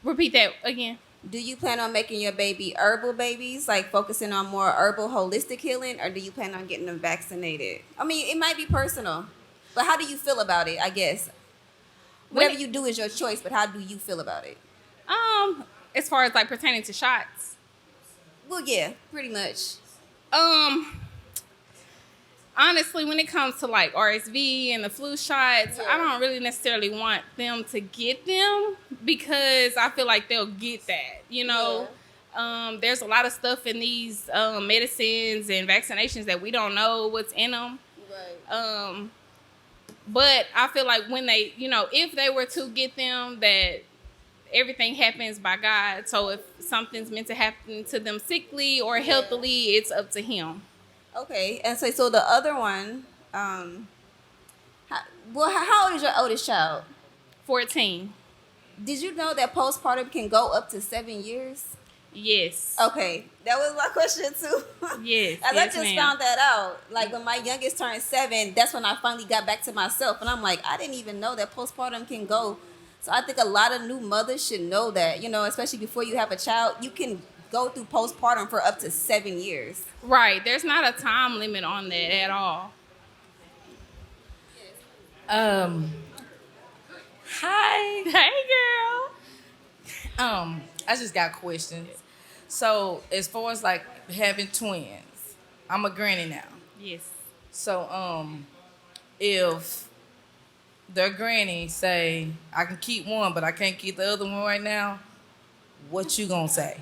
Repeat that again. Do you plan on making your baby herbal babies, like focusing on more herbal holistic healing, or do you plan on getting them vaccinated? I mean, it might be personal, but how do you feel about it, I guess? Whatever you do is your choice, but how do you feel about it? As far as like pertaining to shots. Well, yeah, pretty much. Honestly, when it comes to like RSV and the flu shots, I don't really necessarily want them to get them because I feel like they'll get that, There's a lot of stuff in these medicines and vaccinations that we don't know what's in them. Right. But I feel like when they, if they were to get them, that everything happens by God. So if something's meant to happen to them sickly or healthily, it's up to him. Okay, and so the other one, how old is your oldest child? 14. Did you know that postpartum can go up to 7 years? Yes. Okay, that was my question too. Yes. As I just found that out, like when my youngest turned 7, that's when I finally got back to myself, and I'm like, I didn't even know that postpartum can go. So I think a lot of new mothers should know that, especially before you have a child, you can go through postpartum for up to 7 years. Right. There's not a time limit on that at all. Hi. Hey, girl. I just got questions. So as far as like having twins, I'm a granny now. Yes. So if their granny say I can keep one but I can't keep the other one right now, what you gonna say?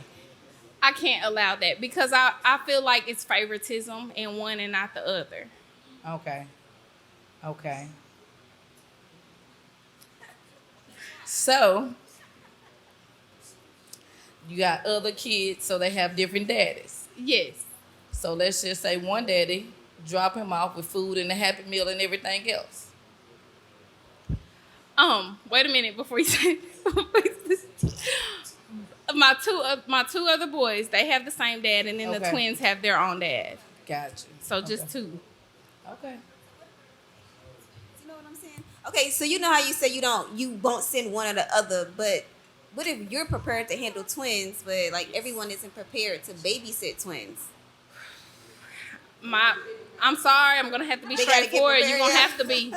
I can't allow that because I feel like it's favoritism in one and not the other. Okay. So you got other kids, so they have different daddies. Yes. So let's just say one daddy drop him off with food and a Happy Meal and everything else. Wait a minute before you say my two other boys, they have the same dad, and then the twins have their own dad. Gotcha. So just 2. Okay. You know what I'm saying? Okay, so you know how you say you won't send one or the other, but what if you're prepared to handle twins, but like everyone isn't prepared to babysit twins? I'm sorry, I'm gonna have to be straightforward. You're gonna have to be.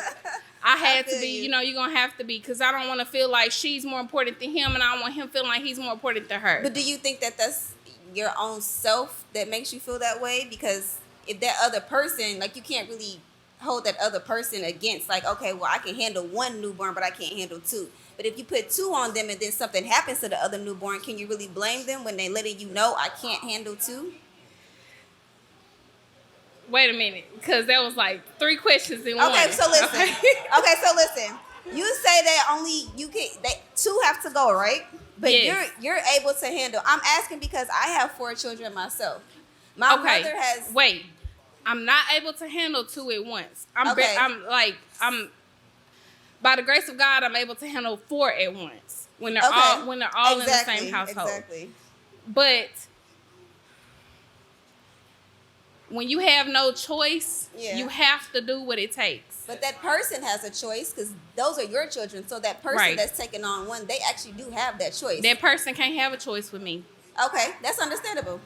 I had to be, you're gonna have to be, because I don't want to feel like she's more important than him, and I don't want him feeling like he's more important to her. But do you think that that's your own self that makes you feel that way? Because if that other person, like, you can't really hold that other person against, like, okay, well, I can handle 1 newborn, but I can't handle 2. But if you put 2 on them and then something happens to the other newborn, can you really blame them when they letting you know I can't handle 2? Wait a minute, because that was like 3 questions in one. Okay, so listen. You say that only you can. 2 have to go, right? But yes. you're able to handle. I'm asking because I have 4 children myself. My mother has. Wait, I'm not able to handle 2 at once. I'm by the grace of God, I'm able to handle 4 at once when they're all in the same household. Exactly. But when you have no choice, you have to do what it takes. But that person has a choice because those are your children. So that person that's taking on 1, they actually do have that choice. That person can't have a choice with me. Okay, that's understandable.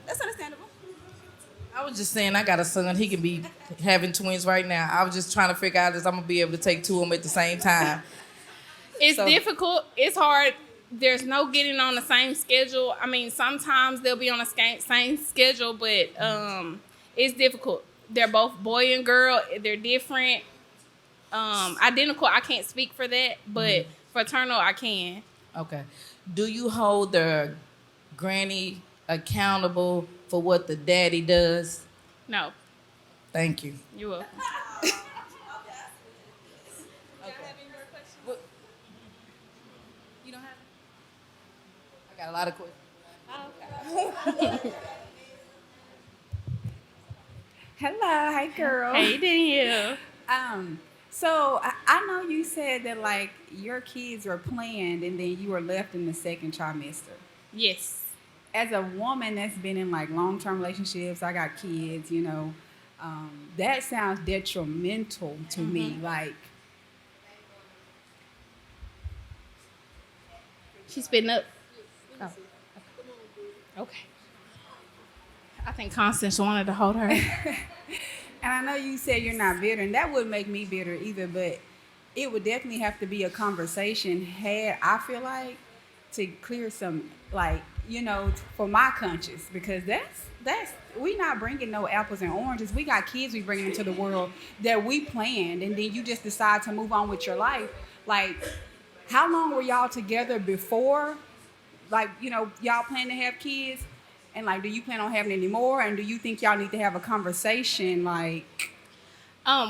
I was just saying I got a son. He can be having twins right now. I was just trying to figure out if I'm going to be able to take 2 of them at the same time. It's So- difficult. It's hard. There's no getting on the same schedule. I mean, sometimes they'll be on the same schedule, but it's difficult. They're both boy and girl. They're different. Identical, I can't speak for that, but fraternal, I can. Okay. Do you hold the granny accountable for what the daddy does? No. Thank you. You're welcome. You don't have? I got a lot of questions. Hello, hey girl. Hey, Danielle. So I know you said that like your kids were planned and then you were left in the second trimester. Yes. As a woman that's been in like long-term relationships, I got kids, you know, that sounds detrimental to me. Like, She's spitting up. Oh. Okay. I think Constance wanted to hold her. and I know you said you're not bitter, and that wouldn't make me bitter either, but it would definitely have to be a conversation had, I feel like, to clear some, like, you know, for my conscience, because that's we not bringing no apples and oranges. We got kids we bringing into the world that we planned, and then you just decide to move on with your life. Like, how long were y'all together before, like, you know, y'all plan to have kids? And, like, do you plan on having any more? And do you think y'all need to have a conversation, like...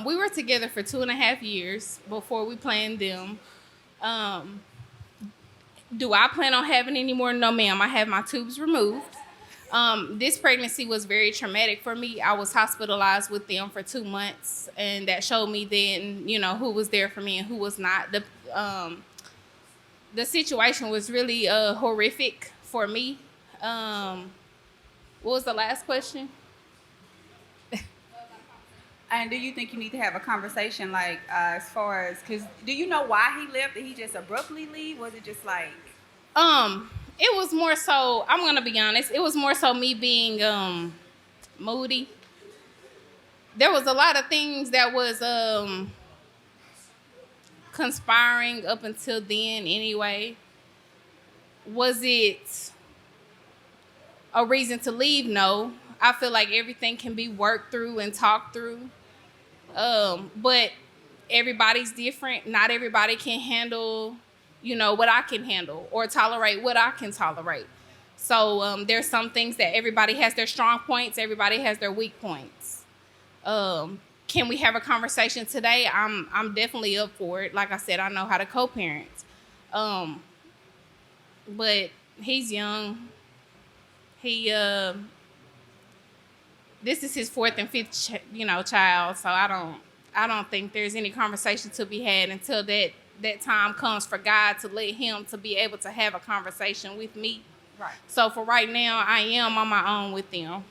We were together for 2.5 years before we planned them. Do I plan on having any more? No, ma'am. I have my tubes removed. This pregnancy was very traumatic for me. I was hospitalized with them for 2 months, and that showed me then, you know, who was there for me and who was not. The situation was really horrific for me. What was the last question? And do you think you need to have a conversation, like, as far as, because do you know why he left? Did he just abruptly leave? Was it just like... It was more so, I'm going to be honest, it was more so me being moody. There was a lot of things that was conspiring up until then anyway. Was it a reason to leave? No. I feel like everything can be worked through and talked through. But everybody's different. Not everybody can handle, you know, what I can handle or tolerate what I can tolerate. So there's some things that everybody has their strong points. Everybody has their weak points. Can we have a conversation today? I'm definitely up for it. Like I said, I know how to co-parent. But he's young. This is his 4th and 5th, child. So I don't think there's any conversation to be had until that time comes for God to let him to be able to have a conversation with me. Right. So for right now, I am on my own with them.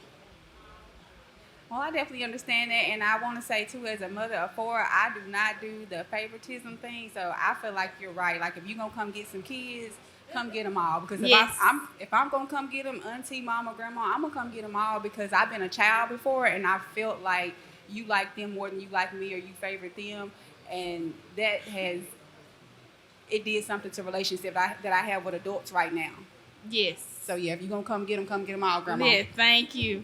Well, I definitely understand that, and I want to say, too, as a mother of 4, I do not do the favoritism thing, so I feel like you're right. Like, if you're going to come get some kids, come get them all, because Yes. if I'm going to come get them, auntie, mama, grandma, I'm going to come get them all, because I've been a child before, and I felt like you like them more than you like me, or you favorite them, and that it did something to relationship that I have with adults right now. Yes. So, yeah, if you're going to come get them all, grandma. Yeah, thank you.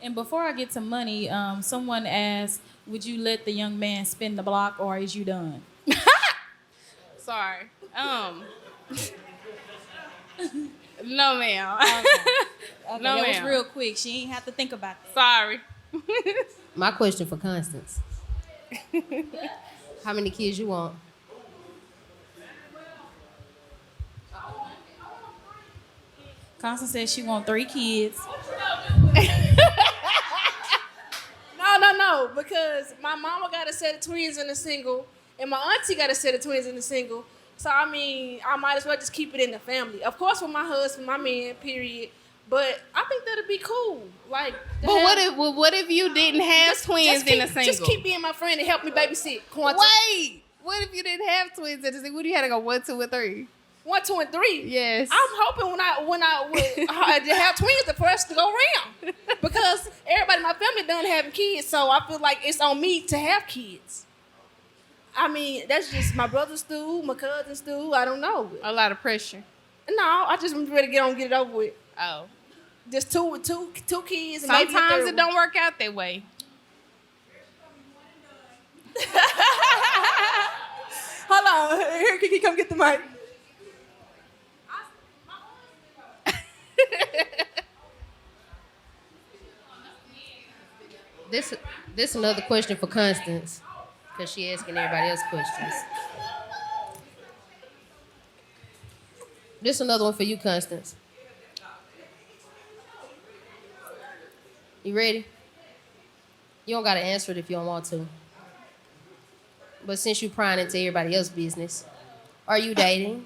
And before I get to money, someone asked, would you let the young man spin the block, or is you done? Sorry. No, ma'am. Okay, No, that was ma'am. real quick. She ain't have to think about that. Sorry. My question for Constance. How many kids you want? Constance says she want 3 kids. No, because my mama got a set of twins and a single, and my auntie got a set of twins and a single. So, I mean, I might as well just keep it in the family. Of course, with my husband, my man, period. But I think that'd be cool. Like, But what if you didn't have twins in a single? Just keep being my friend and help me babysit. Quantum. Wait, what if you didn't have twins in a single? What if you had to go 1, 2, or 3? 1, 2, and 3. Yes. I'm hoping when I would have twins for us to go around, because everybody in my family done having kids, so I feel like it's on me to have kids. I mean, that's just my brother's stew, my cousin's stew. I don't know. A lot of pressure. No, I just ready to get it over with. Oh. Just two kids. And maybe a Sometimes third it don't work out that way. Hold on. Here, Kiki, come get the mic. This another question for Constance, because she asking everybody else questions. This another one for you, Constance. You ready? You don't gotta answer it if you don't want to. But since you prying into everybody else's business, are you dating?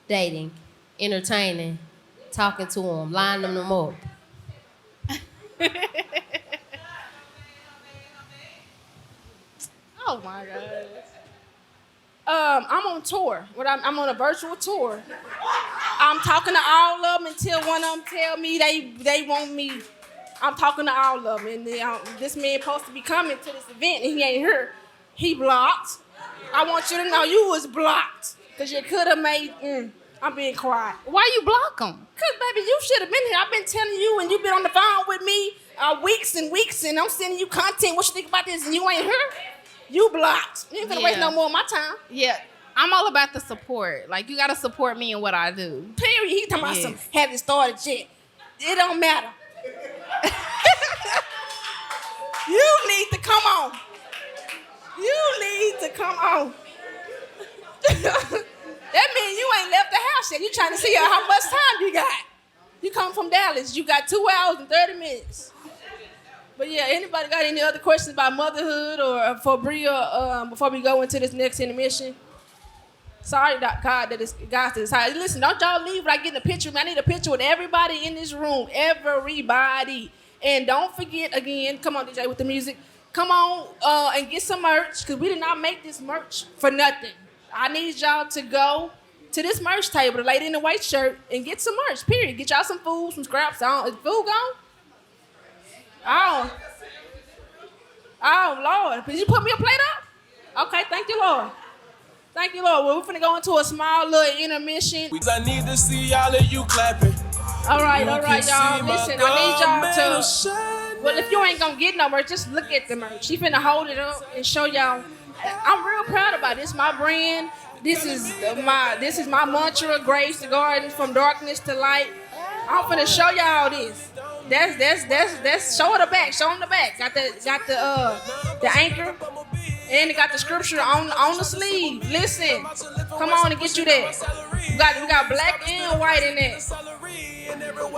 Dating, entertaining, talking to them, lining them up. Oh my God. I'm on tour. I'm on a virtual tour. I'm talking to all of them until one of them tell me they want me. I'm talking to all of them, and this man supposed to be coming to this event, and he ain't here. He blocked. I want you to know you was blocked, cause you could have made. I'm being quiet. Why you block him? Cause baby, you should have been here. I've been telling you, and you've been on the phone with me weeks and weeks, and I'm sending you content. What you think about this? And you ain't here. You blocked. You ain't gonna waste no more of my time. Yeah. I'm all about the support. Like, you gotta support me in what I do. Period. He talking about some haven't started yet. It don't matter. You need to come on. You need to come on. That means you ain't left the house yet. You trying to see how much time you got. You come from Dallas. You got 2 hours and 30 minutes. But yeah, anybody got any other questions about motherhood or for Bria before we go into this next intermission? Sorry, God, that it's guys to decide. Listen, don't y'all leave without getting a picture. I need a picture with everybody in this room. Everybody. And don't forget, again, come on, DJ, with the music. Come on and get some merch, because we did not make this merch for nothing. I need y'all to go to this merch table, the lady in the white shirt, and get some merch, period. Get y'all some food, some scraps. Is the food gone? Oh, Lord. Did you put me a plate up? Okay, thank you, Lord. Thank you, Lord. Well, we're finna go into a small little intermission. I need to see all of you clapping. All right, y'all. Listen, I need y'all to. Well, if you ain't gonna get no merch, just look at the merch. She finna hold it up and show y'all. I'm real proud about this. My brand. This is my mantra. Grace the garden from darkness to light. I'm finna show y'all this. That's show it the back. Show them the back. Got the anchor. And it got the scripture on the sleeve. Listen, come on and get you that. We got black and white in there.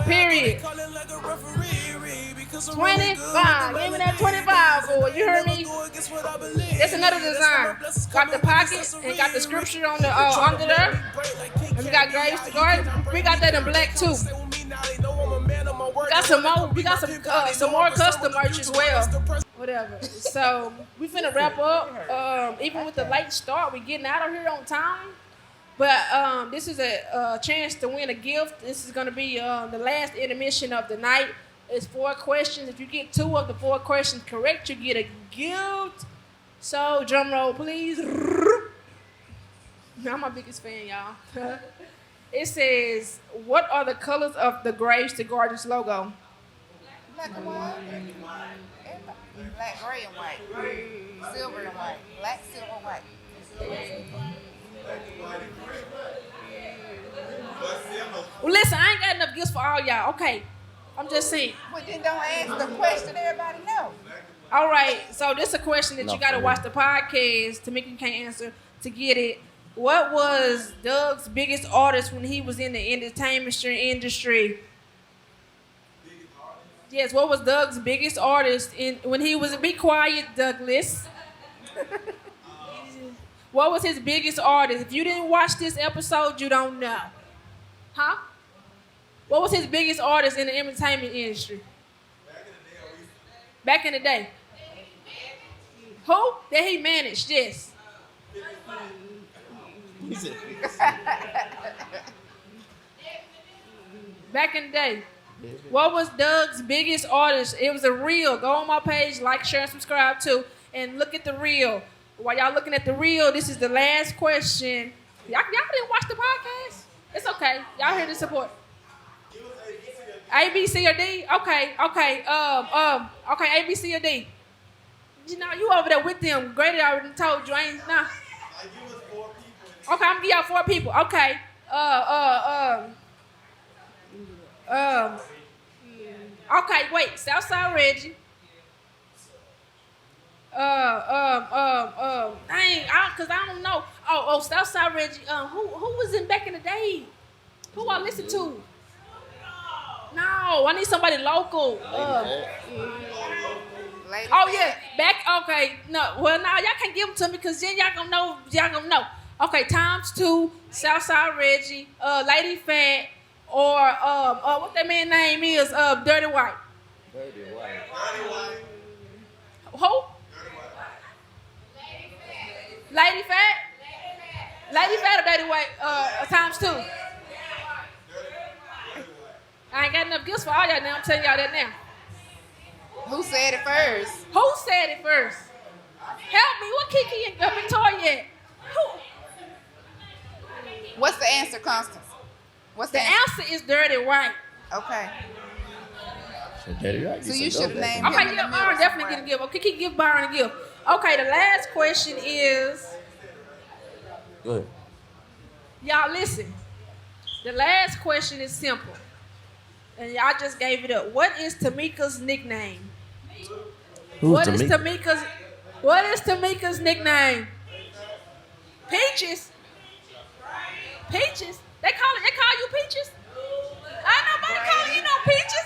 Period. 25. Give me that 25 for it. You heard me? That's another design. Got the pocket and got the scripture on the under there. And we got Grace the Garden. We got that in black too. We got some more custom merch as well. Whatever. So we finna wrap up. Even with the late start, we getting out of here on time. But this is a chance to win a gift. This is gonna be the last intermission of the night. It's 4 questions. If you get 2 of the 4 questions correct, you get a gift. So drum roll, please. I'm my biggest fan, y'all. It says, what are the colors of the Grace to Gardens logo? Black and white. Black, gray, and white. Silver and white. Black, silver, white. Well, listen, I ain't got enough gifts for all y'all. Okay, I'm just saying. But then don't ask the question everybody know. All right, so this is a question that you got to watch the podcast to make you can't answer to get it. What was Doug's biggest artist when he was in the entertainment industry? Yes, what was Doug's biggest artist when he was? Be quiet, Douglas. What was his biggest artist? If you didn't watch this episode, you don't know. Huh? What was his biggest artist in the entertainment industry? Back in the day. Who? That he managed, yes. Back in the day. What was Doug's biggest artist? It was a reel. Go on my page, like, share, and subscribe too, and look at the reel. While y'all looking at the reel, this is the last question. Y'all didn't watch the podcast? It's okay. Y'all here to support. A, B, C, or D? Okay. Okay, A, B, C, or D. You know, you over there with them. Grady already told you. I ain't, nah. Okay, I'm gonna give y'all 4 people. Okay. Okay, wait. Southside Reggie. Cause I don't know. Oh, Southside Reggie. Who was in back in the day? Who I listened to? No, I need somebody local. Oh yeah, back. Okay, no. Well, now y'all can't give them to me because then y'all gonna know. Y'all gonna know. Okay, times 2. Southside Reggie, Lady Fat, or what that man name is? Dirty White. Dirty White. Who? Lady Fat? Lady Fat or Dirty White? Times 2. I ain't got enough gifts for all y'all now. I'm telling y'all that now. Who said it first? Who said it first? Help me. What Kiki and Victoria at? Who? What's the answer, Constance? What's the answer? Is Dirty White. Okay. So Dirty White. So you should have named him. Okay, yeah, Byron definitely get a gift. Okay, Kiki give Byron a gift. Okay, the last question is. Go ahead. Y'all listen. The last question is simple. And y'all just gave it up. What is Tamika's nickname? What is Tamika's nickname? Peaches. Peaches. They call you Peaches? I nobody calling you no Peaches.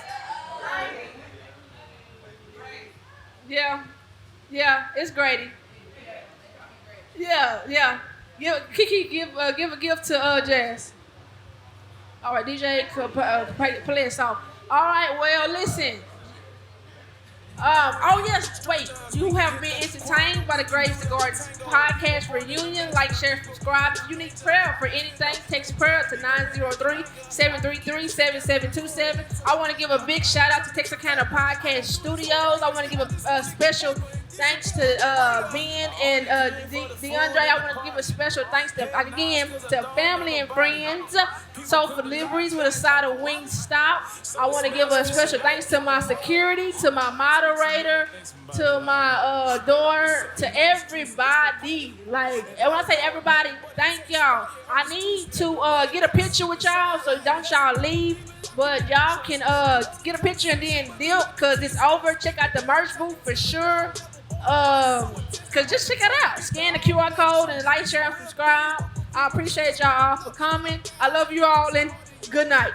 Yeah, it's Grady. Yeah. Kiki, give a gift to Jazz. All right, DJ, play a song. All right, well, listen. Oh yes, wait. You have been entertained by the Graves to Garden podcast reunion. Like, share, subscribe. If you need prayer for anything, text prayer to 903-733-7727. I want to give a big shout out to Texarkana Podcast Studios. I want to give a special thanks to Ben and DeAndre. I want to give a special thanks to family and friends. Soul Deliveries with a side of Wingstop. I want to give a special thanks to my security, to my moderator, to my door, to everybody. Like, when I say everybody, thank y'all. I need to get a picture with y'all, so don't y'all leave. But y'all can get a picture and then dip, because it's over. Check out the merch booth for sure. Cause just check it out. Scan the QR code and like, share, and subscribe. I appreciate y'all all for coming. I love you all and good night.